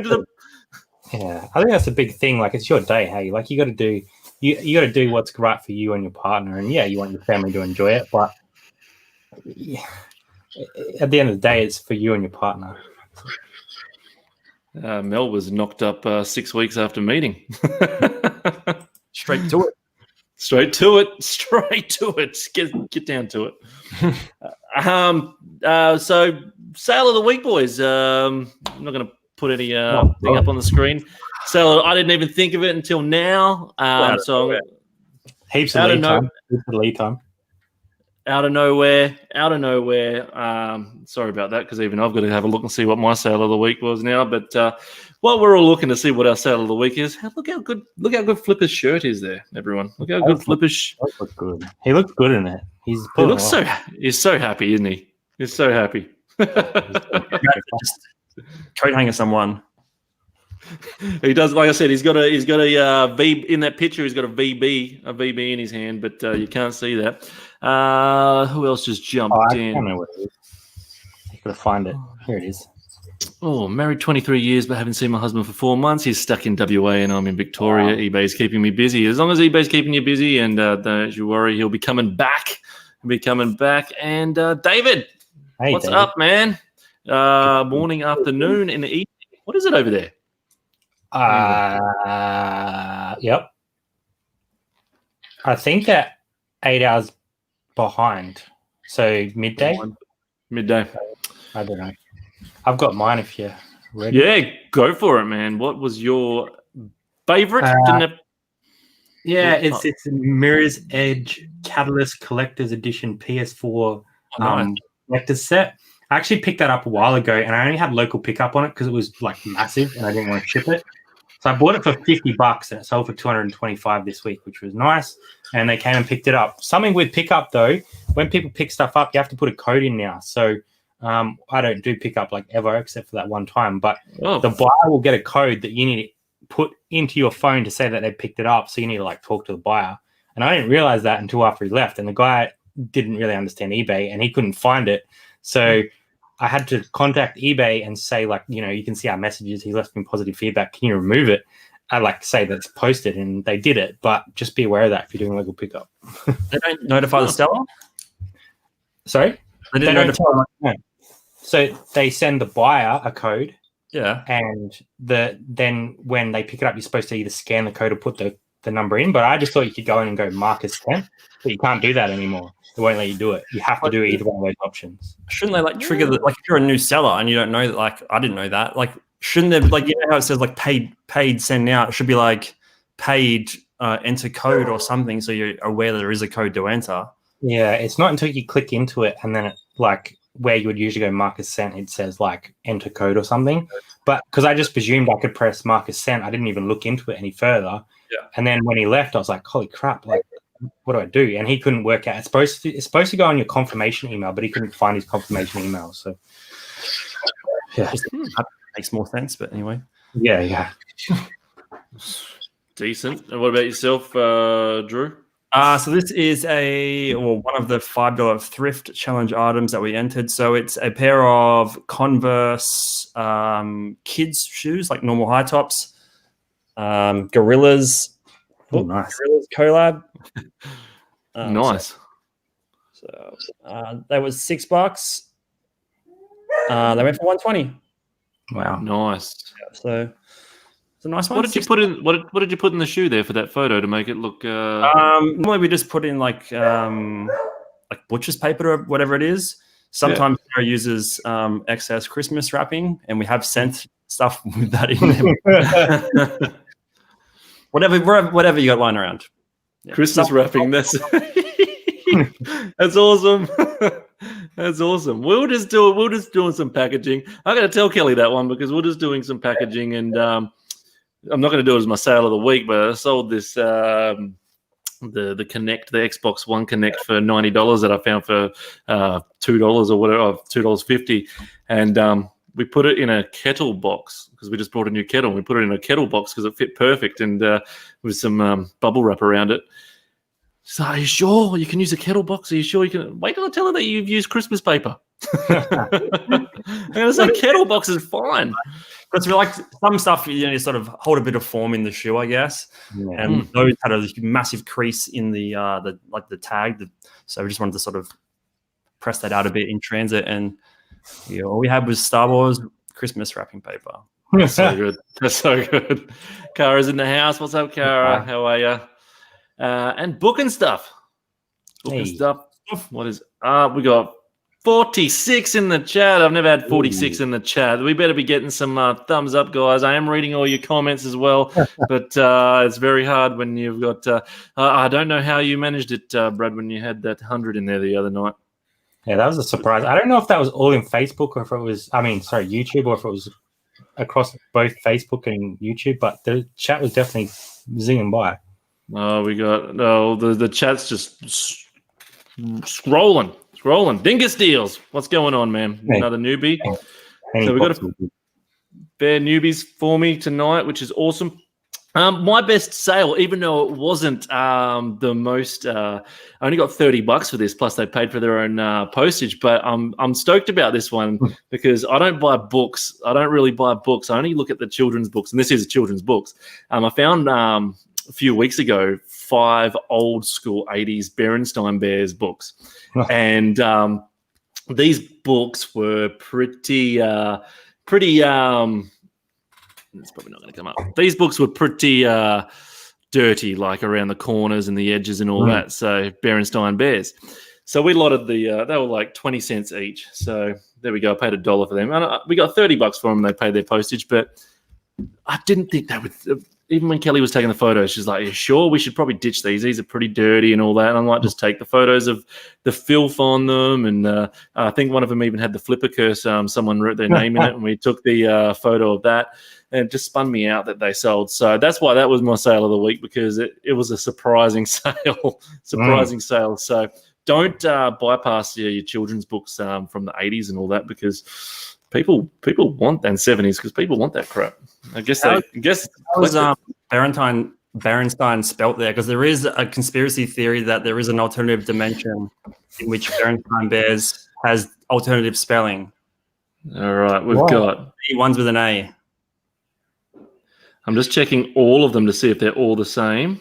that's a big thing. Like, it's your day, hey. Like, you got to do what's right for you and your partner. And yeah, you want your family to enjoy it, but at the end of the day, it's for you and your partner. Mel was knocked up 6 weeks after meeting. Straight to it. Straight to it. Get down to it. So sale of the week, boys. I'm not going to put any thing up on the screen. So I didn't even think of it until now. Heaps of lead time. Out of nowhere. Sorry about that, because even I've got to have a look and see what my sale of the week was now. But while we're all looking to see what our sale of the week is, look how good Flipper's shirt is there, everyone. Look how good Flipper's. Look good. He looks good in it. He's He looks he's so happy, isn't he? He's so happy. Just coat hanger someone. He does, like I said, he's got a V in that picture. He's got a VB in his hand, but you can't see that. Who else just jumped in? I don't know what it is. I gotta find it. Here it is. Oh, married 23 years, but haven't seen my husband for 4 months. He's stuck in WA and I'm in Victoria. Wow. eBay's keeping me busy. As long as eBay's keeping you busy, and don't you worry, he'll be coming back. And David, hey, what's David. up, man? Morning, afternoon, and evening. What is it over there? Yep. I think that 8 hours behind. So midday? Midday. I don't know. I've got mine if you're ready. Yeah, go for it, man. What was your favorite? Yeah, it's a Mirror's Edge Catalyst Collector's Edition PS4 collector's set. I actually picked that up a while ago, and I only had local pickup on it because it was like massive, and I didn't want to ship it. So I bought it for $50, and it sold for $225 this week, which was nice. And they came and picked it up. Something with pickup though, when people pick stuff up, you have to put a code in now. So I don't do pickup like ever, except for that one time. But the buyer will get a code that you need to put into your phone to say that they picked it up. So you need to like talk to the buyer. And I didn't realize that until after he left. And the guy didn't really understand eBay, and he couldn't find it. So I had to contact eBay and say, like, you know, you can see our messages. He left me positive feedback. Can you remove it? I like say that it's posted, and they did it. But just be aware of that if you're doing local pickup. They don't notify the seller? Sorry? They didn't notify. No. So they send the buyer a code. Yeah. And then when they pick it up, you're supposed to either scan the code or put the number in. But I just thought you could go in and go mark as sent. But you can't do that anymore. They won't let you do it. You have to do either one of those options. Shouldn't they like trigger the, like if you're a new seller and you don't know that, like I didn't know that, like shouldn't there, like, you know how it says like paid send out, it should be like paid enter code or something, so you're aware that there is a code to enter. Yeah, it's not until you click into it and then it, like where you would usually go mark as sent, it says like enter code or something. But because I just presumed I could press mark as sent, I didn't even look into it any further. Yeah. And then when he left, I was like, holy crap, like what do I do? And he couldn't work out. It's supposed to go on your confirmation email, but he couldn't find his confirmation email. So yeah, That makes more sense. But anyway, yeah. Decent. And what about yourself, Drew? So this is one of the $5 thrift challenge items that we entered. So it's a pair of Converse kids shoes, like normal high tops, Gorillas. Oh, nice. Gorillas collab. Nice. So that was $6. They went for $120. Wow. Nice. So it's a nice one. What did you put in? What did you put in the shoe there for that photo to make it look? Normally we just put in like butcher's paper or whatever it is. Sometimes Sarah uses excess Christmas wrapping, and we have sent stuff with that in there. whatever you got lying around. Yeah. Christmas wrapping. That's that's awesome. That's awesome. We're just doing some packaging. I got to tell Kelly that one because we're just doing some packaging, and I'm not going to do it as my sale of the week, but I sold this the Connect, the Xbox One Connect for $90 that I found for $2 or whatever, $2.50, and we put it in a kettle box because we just bought a new kettle. We put it in a kettle box because it fit perfect, and with some bubble wrap around it. So, are you sure you can use a kettle box? Are you sure you can? Wait till I tell her that you've used Christmas paper. I'm going to say kettle box is fine. Because we like some stuff, you sort of hold a bit of form in the shoe, I guess. Yeah. And those had a massive crease in the tag. So we just wanted to sort of press that out a bit in transit. And all we had was Star Wars Christmas wrapping paper. That's so good. That's so good. Kara's in the house. What's up, Kara? How are you? And booking stuff. Stuff. What is we got 46 in the chat. I've never had 46 in the chat. We better be getting some thumbs up, guys. I am reading all your comments as well, but it's very hard when you've got I don't know how you managed it, Brad, when you had that 100 in there the other night. Yeah, that was a surprise. I don't know if that was all in Facebook or if it was, YouTube, or if it was across both Facebook and YouTube, but the chat was definitely zinging by. Oh, the chat's just scrolling. Dingus deals. What's going on, man? Hey. Another newbie. Any So we got possible- bare newbies for me tonight, which is awesome. My best sale, even though it wasn't the most, I only got $30 for this. Plus, they paid for their own postage. But I'm stoked about this one because I don't buy books. I don't really buy books. I only look at the children's books, and this is children's books. I found a few weeks ago 5 old school 80s Berenstain Bears books, and these books were pretty. It's probably not going to come up. These books were pretty dirty, like around the corners and the edges and all that. So Berenstain Bears. So we lotted they were like 20 cents each. So there we go. I paid $1 for them. And we got $30 for them. They paid their postage, but I didn't think they would. Even when Kelly was taking the photos, she's like, "Are you sure we should probably ditch these? These are pretty dirty and all that." And I'm like, just take the photos of the filth on them. And I think one of them even had the flipper curse. Someone wrote their name in it, and we took the photo of that. And it just spun me out that they sold. So that's why that was my sale of the week, because it was a surprising sale. Sale. So don't bypass your children's books from the 80s and all that, because people want, and 70s, because people want that crap. I guess How was Berenstain spelt there? Because there is a conspiracy theory that there is an alternative dimension in which Berenstain Bears has alternative spelling. All right, we've got Ones with an A. I'm just checking all of them to see if they're all the same.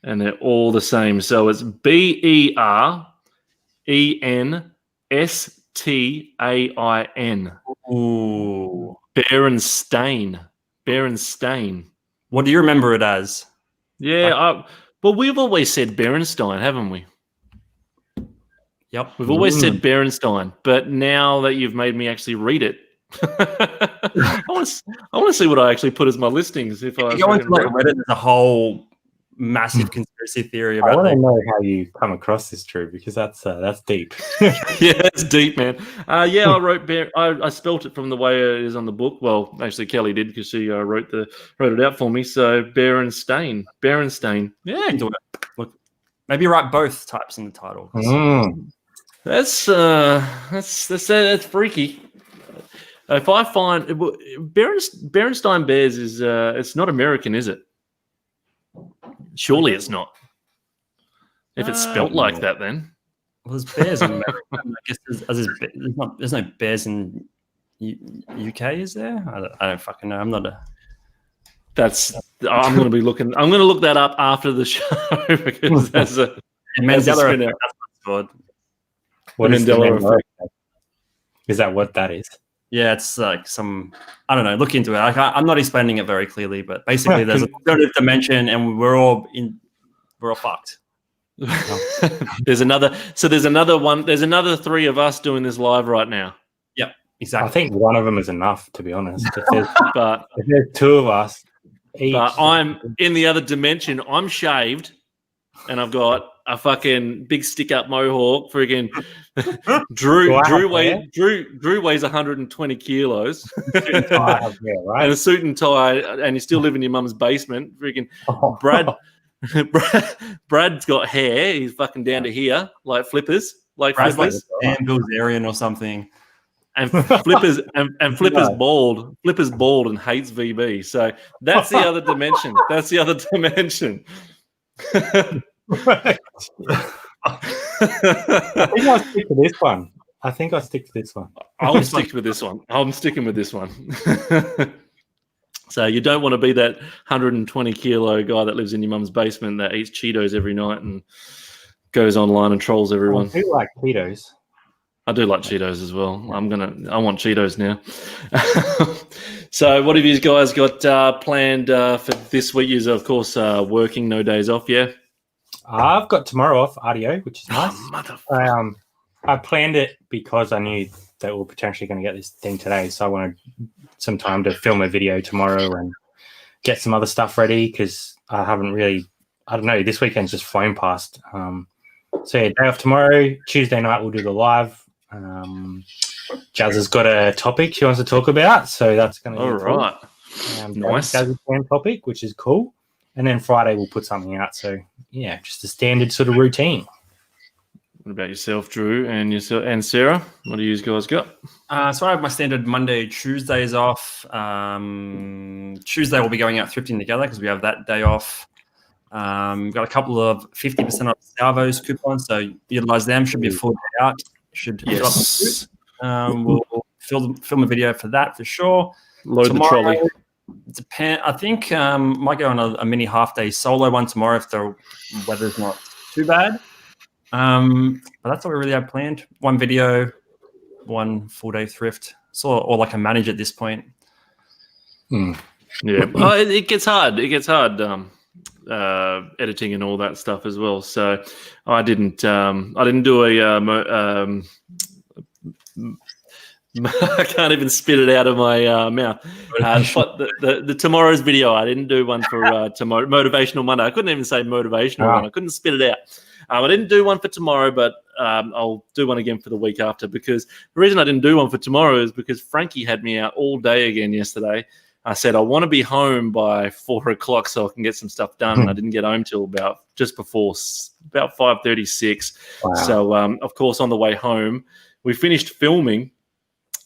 And they're all the same. So it's Berenstain. Ooh. Berenstain. What do you remember it as? Yeah, well, we've always said Berenstain, haven't we? Yep. We've always said Berenstain, but now that you've made me actually read it, I want to see what I actually put as my listings. If I go into like Reddit, there's a whole massive conspiracy theory about I want to that. know how you come across this, Drew, because that's deep. Yeah, that's deep, man. Yeah, I wrote I spelt it from the way it is on the book. Well, actually, Kelly did, because she wrote it out for me. So Berenstain. Yeah, Do it. Look, maybe write both types in the title. that's freaky. If I find Berenstain Bears is it's not American, is it? Surely it's not. If it's spelt like that, then. Well, there's bears in America. I guess there's no bears in UK, is there? I don't fucking know. I'm not a. I'm going to be looking. I'm going to look that up after the show, because that's a Mandela spin out. effect. What is the Mandela Mandela effect? Is that what that is? Yeah, it's like some. I don't know. Look into it. I'm not explaining it very clearly, but basically, there's an alternative dimension, and we're all fucked. There's another one. There's another 3 of us doing this live right now. Yep, exactly. I think one of them is enough, to be honest. If But there's 2 of us each, But I'm in the other dimension. I'm shaved, and I've got a fucking big stick-up mohawk. Friggin' Drew weighs 120 kilos, yeah, right? and a suit and tie, and you still live in your mum's basement. Friggin' Brad's got hair. He's fucking down to here, like flippers, Brad's like Dan Bilzerian or something. And Flippers bald. Flippers bald and hates VB. So that's the other dimension. That's the other dimension. I think I'll stick to this one. I'll stick with this one. I'm sticking with this one. So you don't want to be that 120 kilo guy that lives in your mum's basement that eats Cheetos every night and goes online and trolls everyone. I do like Cheetos. I do like Cheetos as well. I want Cheetos now. So what have you guys got planned for this week? You're, of course, working, no days off, yeah? I've got tomorrow off, RDO, which is nice. Oh, motherfucker. I planned it because I knew that we were potentially going to get this thing today, so I wanted some time to film a video tomorrow and get some other stuff ready, because I haven't really, I don't know, this weekend's just flown past. So yeah, day off tomorrow. Tuesday night we'll do the live. Jazz has got a topic she wants to talk about, so that's going to be All right. Nice. Jazz's topic, which is cool. And then Friday we'll put something out. So yeah, just a standard sort of routine. What about yourself, Drew, and Sarah? What do you guys got? So I have my standard Monday, Tuesdays off. Tuesday we'll be going out thrifting together because we have that day off. Got a couple of 50% off Salvos coupons, so utilize them. Should be a full day out. Should Yes. We'll film a video for that for sure. Load the trolley. I think might go on a mini half day solo one tomorrow if the weather's not too bad. But that's what we really have planned. One video, one full day thrift. Or like a manage at this point. Yeah, it gets hard. It gets hard editing and all that stuff as well. So I didn't do a I can't even spit it out of my mouth. But the tomorrow's video, I didn't do one for tomorrow. Motivational Monday. I couldn't even say motivational one. I couldn't spit it out. I didn't do one for tomorrow, but I'll do one again for the week after, because the reason I didn't do one for tomorrow is because Frankie had me out all day again yesterday. I said I want to be home by 4 o'clock so I can get some stuff done. And I didn't get home till about 5:36. Wow. So of course on the way home we finished filming.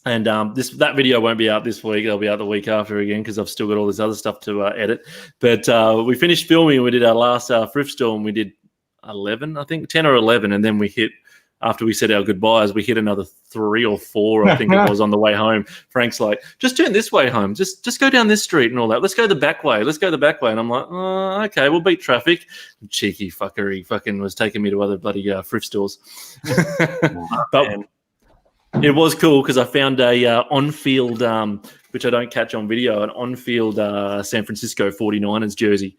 And that video won't be out this week. It'll be out the week after again because I've still got all this other stuff to edit. But we finished filming and we did our last thrift store, and we did 10 or 11. And then we hit, after we said our goodbyes, we hit another 3 or 4, I think it was, on the way home. Frank's like, just turn this way home. Just go down this street and all that. Let's go the back way. And I'm like, oh, okay, we'll beat traffic. Cheeky fucker. He fucking was taking me to other bloody thrift stores. But it was cool because I found a on-field, which I don't catch on video, an on-field San Francisco 49ers jersey.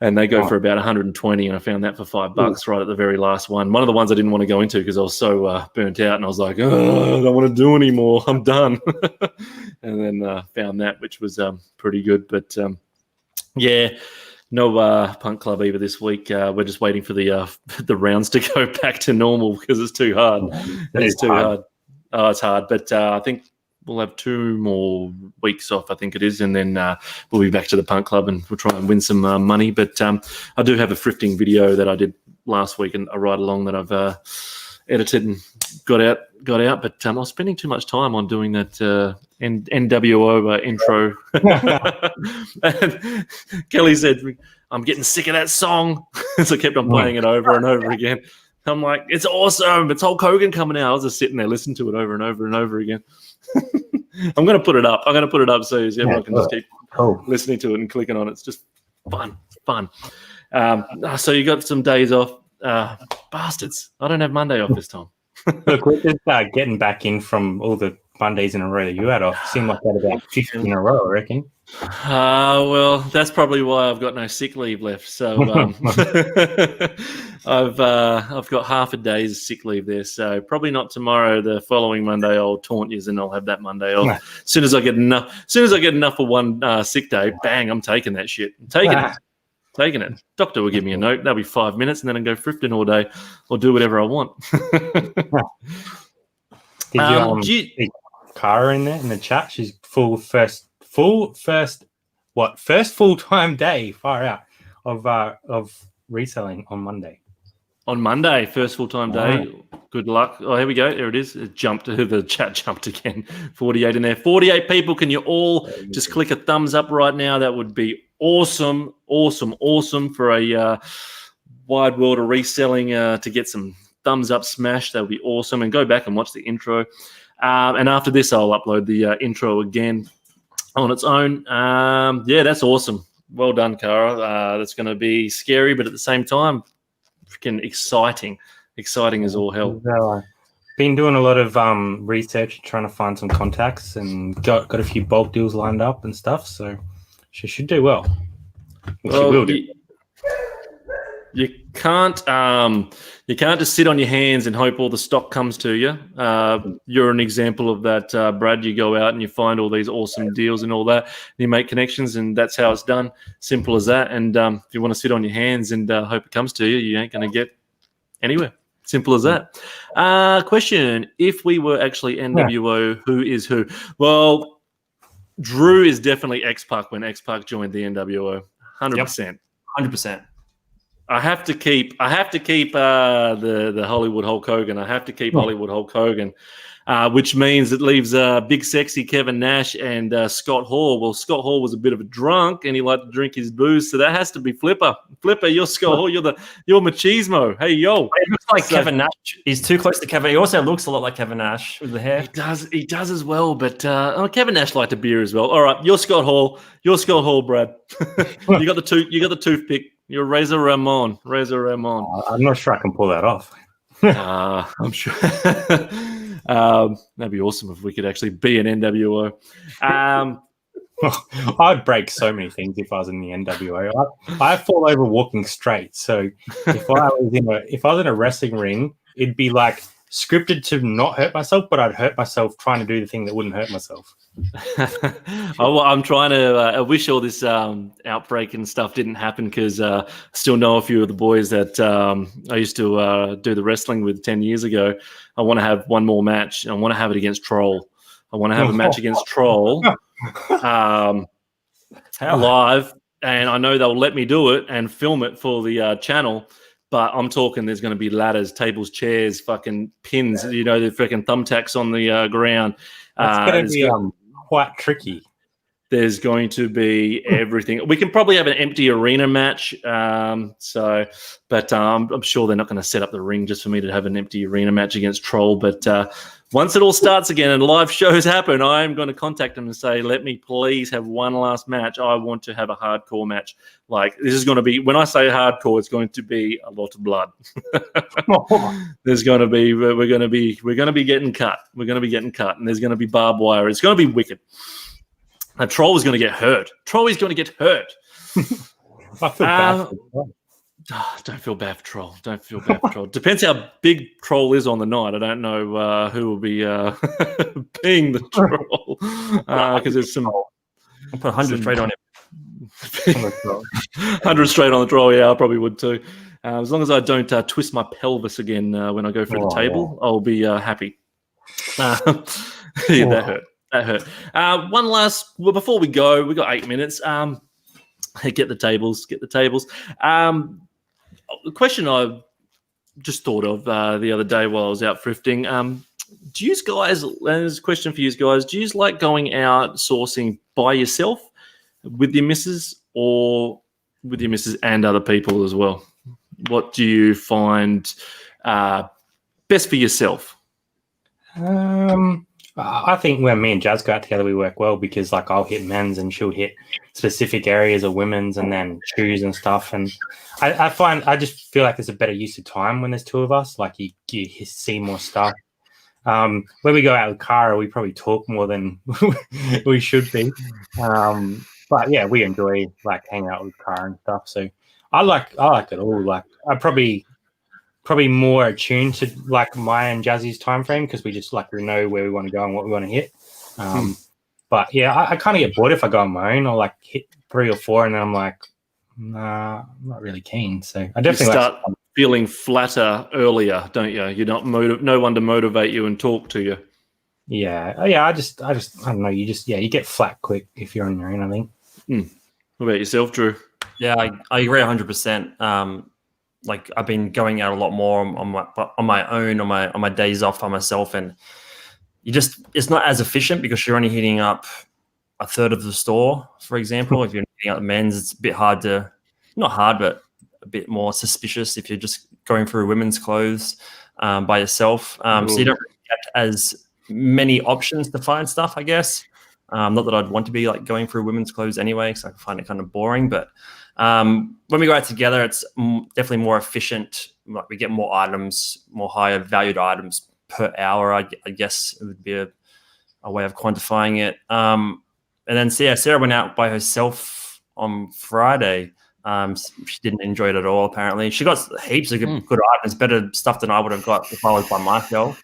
And they go for about 120, and I found that for $5 right at the very last one. One of the ones I didn't want to go into because I was so burnt out, and I was like, oh, I don't want to do anymore. I'm done. And then found that, which was pretty good. But, yeah, no Punk Club either this week. We're just waiting for the rounds to go back to normal because it's too hard. It's too hard. Oh, it's hard. But I think we'll have 2 more weeks off, I think it is, and then we'll be back to the Punk Club and we'll try and win some money. But I do have a thrifting video that I did last week, and a ride along that I've edited and got out. But I was spending too much time on doing that NWO intro. And Kelly said, I'm getting sick of that song. So I kept on playing it over and over again. I'm like, it's awesome. It's Hulk Hogan coming out. I was just sitting there listening to it over and over and over again. I'm going to put it up. I'm going to put it up so everyone can just keep listening to it and clicking on it. It's just fun. So you got some days off. Bastards. I don't have Monday off this time. Look, we're just getting back in from all the Mondays in a row that you had off. Seemed like that about 50 in a row, I reckon. Well, that's probably why I've got no sick leave left. So I've got half a day's sick leave there. So probably not tomorrow. The following Monday, I'll taunt you, and I'll have that Monday off. As soon as I get enough for one sick day, bang, I'm taking that shit. I'm taking it. Doctor will give me a note. That'll be 5 minutes, and then I can go thrifting all day or do whatever I want. Did you see Cara in there in the chat? She's first full-time day, far out, of reselling on Monday. On Monday, first full-time day. Good luck. Oh, here we go. There it is. It jumped. The chat jumped again. 48 in there. 48 people. Can you all just click a thumbs up right now? That would be awesome for a wide world of reselling to get some thumbs up smash. That would be awesome. And go back and watch the intro. And after this, I'll upload the intro again on its own. Yeah, that's awesome. Well done, Cara. That's going to be scary, but at the same time, freaking exciting. Exciting as all hell. Been doing a lot of research, trying to find some contacts, and got a few bulk deals lined up and stuff. So she should do well. She will do. You can't just sit on your hands and hope all the stock comes to you. You're an example of that, Brad. You go out and you find all these awesome deals and all that. And you make connections, and that's how it's done. Simple as that. And if you want to sit on your hands and hope it comes to you, you ain't going to get anywhere. Simple as that. Question: if we were actually NWO, who is who? Well, Drew is definitely X-Pac when X-Pac joined the NWO. 100%. 100%. I have to keep the Hollywood Hulk Hogan. I have to keep Hollywood Hulk Hogan, which means it leaves big sexy Kevin Nash and Scott Hall. Well, Scott Hall was a bit of a drunk and he liked to drink his booze, so that has to be Flipper. Flipper, you're Scott Hall. You're machismo. Hey yo, He looks like Kevin Nash. He's too close to Kevin. He also looks a lot like Kevin Nash with the hair. He does as well. But Kevin Nash liked a beer as well. All right, you're Scott Hall. You're Scott Hall, Brad. You got the toothpick. You're Razor Ramon. I'm not sure I can pull that off. I'm sure. That'd be awesome if we could actually be an NWO. I'd break so many things if I was in the NWO. I fall over walking straight. So if I was in a wrestling ring, it'd be like scripted to not hurt myself, but I'd hurt myself trying to do the thing that wouldn't hurt myself. I'm trying to. I wish all this outbreak and stuff didn't happen because I still know a few of the boys that I used to do the wrestling with 10 years ago. I want to have one more match. And I want to have it against Troll. I want to have a match against Troll live, and I know they'll let me do it and film it for the channel. But I'm talking there's going to be ladders, tables, chairs, fucking pins, the freaking thumbtacks on the ground. It's going to be quite tricky. There's going to be everything. We can probably have an empty arena match. I'm sure they're not going to set up the ring just for me to have an empty arena match against Troll. But once it all starts again and live shows happen, I'm going to contact them and say, let me please have one last match. I want to have a hardcore match. Like, this is going to be, when I say hardcore, it's going to be a lot of blood. We're going to be getting cut. We're going to be getting cut, and there's going to be barbed wire. It's going to be wicked. Troll is going to get hurt. Troll is going to get hurt. I feel bad. Don't feel bad for Troll. Don't feel bad for Troll. Depends how big Troll is on the night. I don't know who will be being the Troll because there's some. I'll put 100 straight on him. 100 straight on the Troll. Yeah, I probably would too. As long as I don't twist my pelvis again when I go for the table, I'll be happy. That hurt. That hurt. One last. Well, before we go, we got 8 minutes. Get the tables. A question I just thought of the other day while I was out thrifting. Do you guys? There's a question for you guys. Do you like going out sourcing by yourself with your missus, or with your missus and other people as well? What do you find best for yourself? I think when me and Jazz go out together, we work well because, like, I'll hit men's and she'll hit specific areas of women's and then shoes and stuff. And I just feel like there's a better use of time when there's two of us. Like, you see more stuff. When we go out with Cara, we probably talk more than we should be. But yeah, we enjoy like hanging out with Cara and stuff. So I like it all. Like, I probably more attuned to like my and Jazzy's time frame because we just like we know where we want to go and what we want to hit. But yeah, I kind of get bored if I go on my own or like hit 3 or 4 and then I'm like, nah, I'm not really keen. So I definitely start feeling flatter earlier, don't you? You're not no one to motivate you and talk to you. Yeah. I just I don't know. You get flat quick if you're on your own, I think. What about yourself, Drew? Yeah, I agree 100%. Like, I've been going out a lot more on my own, on my days off by myself, and it's not as efficient because you're only hitting up a third of the store, for example. If you're hitting up the men's, it's a bit hard to, not hard, but a bit more suspicious if you're just going through women's clothes by yourself. So you don't really get as many options to find stuff, I guess. Not that I'd want to be like going through women's clothes anyway, because I find it kind of boring. But when we go out together, it's definitely more efficient. Like, we get more items, more higher valued items per hour. I guess it would be a way of quantifying it. And then Sarah went out by herself on Friday. She didn't enjoy it at all, apparently. She got heaps of good items, better stuff than I would have got if I was by myself.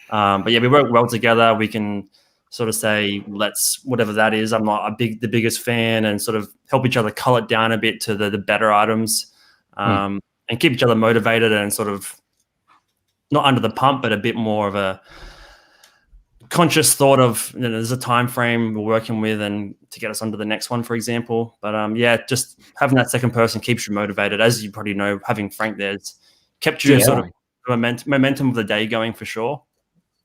But yeah, we work well together. We can sort of say, let's, whatever that is. I'm not the biggest fan, and sort of help each other cull it down a bit to the better items, and keep each other motivated and sort of not under the pump, but a bit more of a conscious thought of, you know, there's a time frame we're working with and to get us onto the next one, for example. But just having that second person keeps you motivated. As you probably know, having Frank there's kept you sort of momentum of the day going for sure.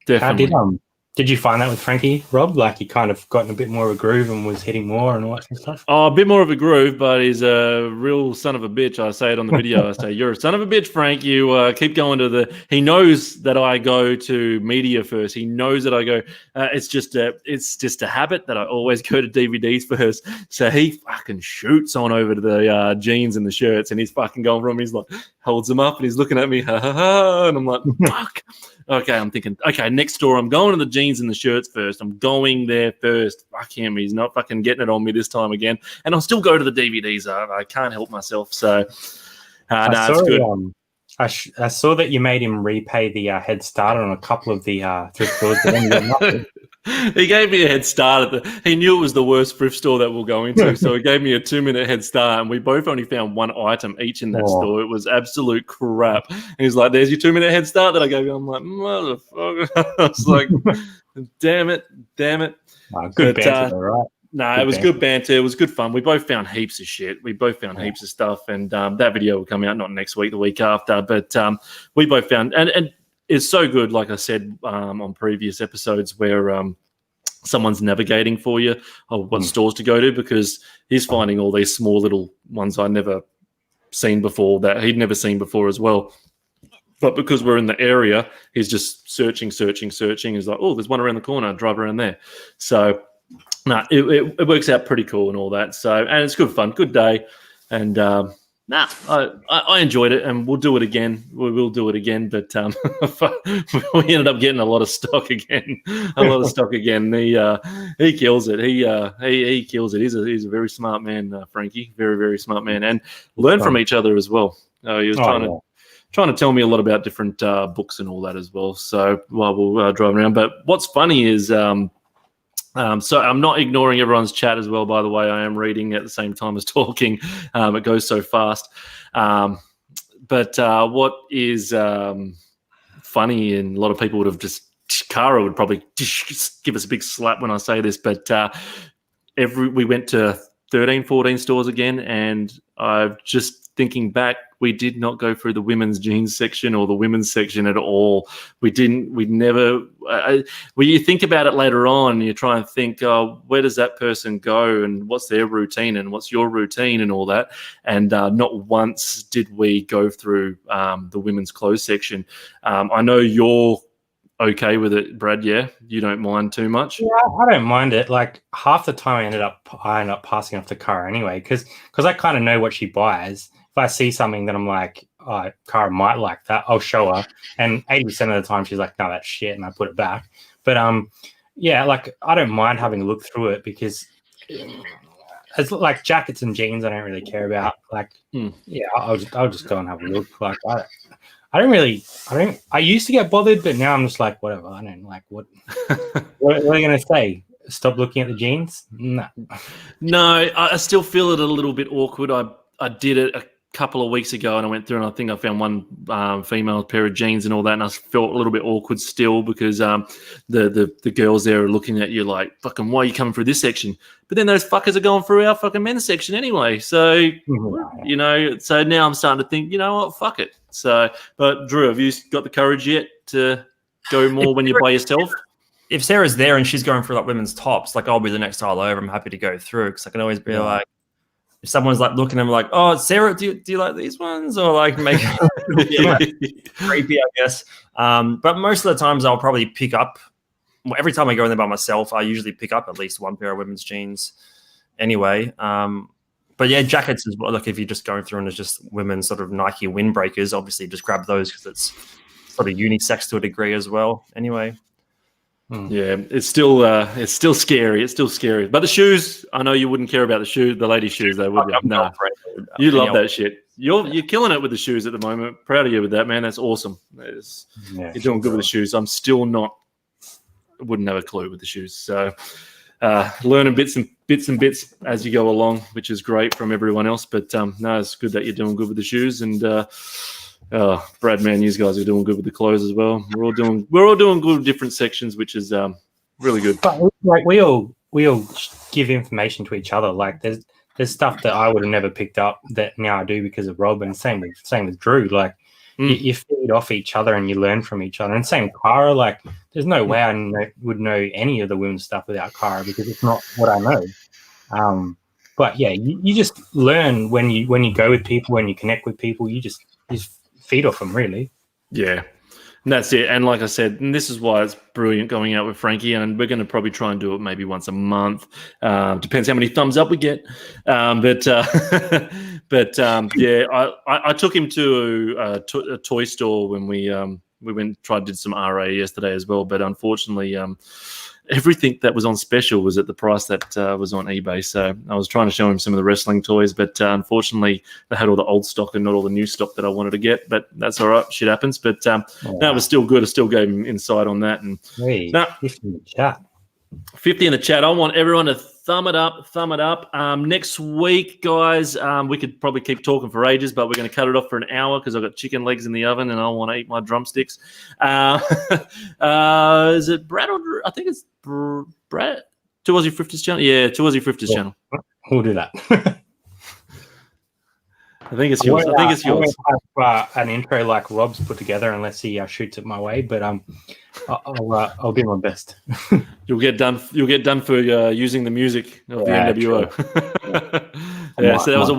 Definitely. Did you find that with Frankie, Rob? Like he kind of got in a bit more of a groove and was hitting more and all that kind of stuff? Oh, a bit more of a groove, but he's a real son of a bitch. I say it on the video. I say, you're a son of a bitch, Frank. You keep going to the... He knows that I go to media first. He knows that I go... it's just a habit that I always go to DVDs first. So he fucking shoots on over to the jeans and the shirts, and he's fucking going from... He's like, holds them up, and he's looking at me, ha, ha, ha, and I'm like, fuck. Okay, I'm thinking, okay, next door, I'm going to the jeans and the shirts first. I'm going there first. Fuck him. He's not fucking getting it on me this time again. And I'll still go to the DVDs. I can't help myself. So, it's good. I saw that you made him repay the head start on a couple of the thrift stores. He gave me a head start. He knew it was the worst thrift store that we're going to, so he gave me a 2-minute head start, and we both only found one item each in that store. It was absolute crap. And he's like, there's your 2-minute head start that I gave you. I'm like, motherfucker. I was like, damn it. Good banter, though, right? No, it was good banter. It was good fun. We both found heaps of shit. We both found heaps of stuff, and that video will come out not next week, the week after. But we both found, and it's so good, like I said on previous episodes, where someone's navigating for you of what stores to go to, because he's finding all these small little ones I never seen before that he'd never seen before as well. But because we're in the area, he's just searching. He's like, oh, there's one around the corner. Drive around there. So. No, it works out pretty cool and all that. So, and it's good fun, good day, and I enjoyed it, and we'll do it again. We will do it again, but we ended up getting a lot of stock again. He kills it. He kills it. He's a very smart man, Frankie. Very, very smart man, and learn from each other as well. He was trying to tell me a lot about different books and all that as well. So while we'll drive around, but what's funny is. So I'm not ignoring everyone's chat as well, by the way. I am reading at the same time as talking. It goes so fast. But what is funny, and a lot of people would have Cara would probably just give us a big slap when I say this, but we went to 13, 14 stores again, and I've just thinking back, we did not go through the women's jeans section or the women's section at all. We never, when you think about it later on, you try and think, where does that person go and what's their routine and what's your routine and all that. And not once did we go through the women's clothes section. I know you're okay with it, Brad. Yeah, you don't mind too much. Yeah, I don't mind it. Like half the time I end up passing off to Cara anyway, because I kind of know what she buys. If I see something that I'm like, oh, Cara might like that, I'll show her. And 80% of the time she's like, no, that's shit, and I put it back. But yeah, like I don't mind having a look through it, because it's like jackets and jeans I don't really care about. Like, yeah, I'll just go and have a look. Like I used to get bothered, but now I'm just like, whatever. I don't like what are they going to say? Stop looking at the jeans? No, I still feel it a little bit awkward. I did it a couple of weeks ago, and I went through, and I think I found one female pair of jeans and all that, and I felt a little bit awkward still, because the girls there are looking at you like, fucking, why are you coming through this section? But then those fuckers are going through our fucking men's section anyway. So, you know, so now I'm starting to think, you know what, fuck it. So, but Drew, have you got the courage yet to go more when you're by yourself? If Sarah's there and she's going through like women's tops, like I'll be the next aisle over. I'm happy to go through, because I can always be like, if someone's like looking at me like, oh, Sarah, do you like these ones? Or like make it creepy, I guess. But most of the times I'll probably pick up. Every time I go in there by myself, I usually pick up at least one pair of women's jeans anyway. But yeah, jackets as well. Like if you're just going through and it's just women's sort of Nike windbreakers, obviously just grab those, because it's sort of unisex to a degree as well. Anyway. Yeah, it's still scary. It's still scary. But the shoes, I know you wouldn't care about the ladies' shoes, though, would you? No, you love that shit. You're killing it with the shoes at the moment. Proud of you with that, man. That's awesome. You're doing good with the shoes. I'm still not. Wouldn't have a clue with the shoes. So learning bits and bits as you go along, which is great from everyone else. But no, it's good that you're doing good with the shoes, and Oh, Brad, man, you guys are doing good with the clothes as well. We're all doing good with different sections, which is really good. But like we all give information to each other. Like there's stuff that I would have never picked up that now I do because of Rob, and same with Drew. Like you feed off each other and you learn from each other. And same with Cara. Like there's no way I would know any of the women's stuff without Cara because it's not what I know. But yeah, you just learn when you go with people, when you connect with people. You just feed off them, really. Yeah. And that's it. And like I said, and this is why it's brilliant going out with Frankie. And we're going to probably try and do it maybe once a month. Depends how many thumbs up we get. But yeah, I took him to a toy store when we went did some RA yesterday as well. But unfortunately, everything that was on special was at the price that was on eBay. So I was trying to show him some of the wrestling toys, but unfortunately they had all the old stock and not all the new stock that I wanted to get. But that's all right. Shit happens. But no, it was still good. I still gave him insight on that. And 50 in the chat. 50 in the chat. I want everyone to thumb it up. Next week, guys, we could probably keep talking for ages, but we're going to cut it off for an hour because I've got chicken legs in the oven and I want to eat my drumsticks. Is it Brad or Drew? I think it's Brad. To Aussie Thrifters channel? Yeah, to Aussie Thrifters channel. We'll do that. I think it's yours. I won't have an intro like Rob's put together unless he shoots it my way, but I'll do my best. You'll get done for using the music of the NWO. Yeah, so that was a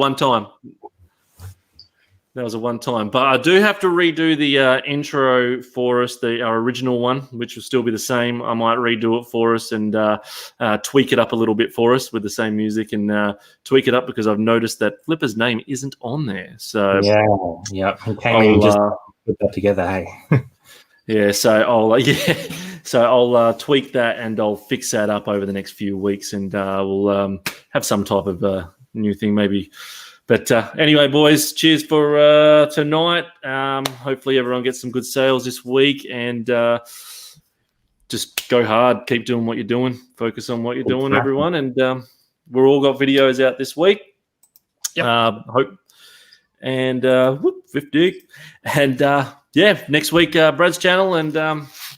one-time. But I do have to redo the intro for us, our original one, which will still be the same. I might redo it for us and tweak it up a little bit for us with the same music and tweak it up because I've noticed that Flipper's name isn't on there. So yeah, he came in and just put that together. Hey, yeah. So I'll tweak that and I'll fix that up over the next few weeks, and we'll have some type of new thing maybe. But anyway, boys, cheers for tonight. Hopefully everyone gets some good sales this week and just go hard. Keep doing what you're doing. Focus on what you're doing, everyone. And we've all got videos out this week. Yep. Hope. And 50. And yeah, next week, Brad's channel. And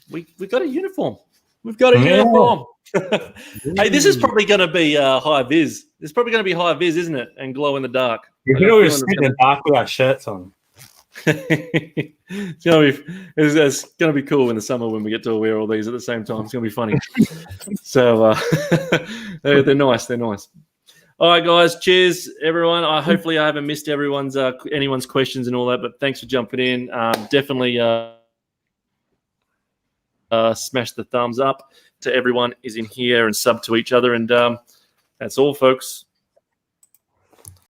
we got a uniform. We've got a uniform. Hey, this is probably going to be high vis. It's probably going to be high vis, isn't it? And glow in the dark. You can always sit in the dark with our shirts on. It's going to be cool in the summer when we get to wear all these at the same time. It's going to be funny. So they're nice. They're nice. All right, guys. Cheers, everyone. Hopefully I haven't missed anyone's questions and all that, but thanks for jumping in. Definitely smash the thumbs up to everyone is in here and sub to each other. And that's all, folks.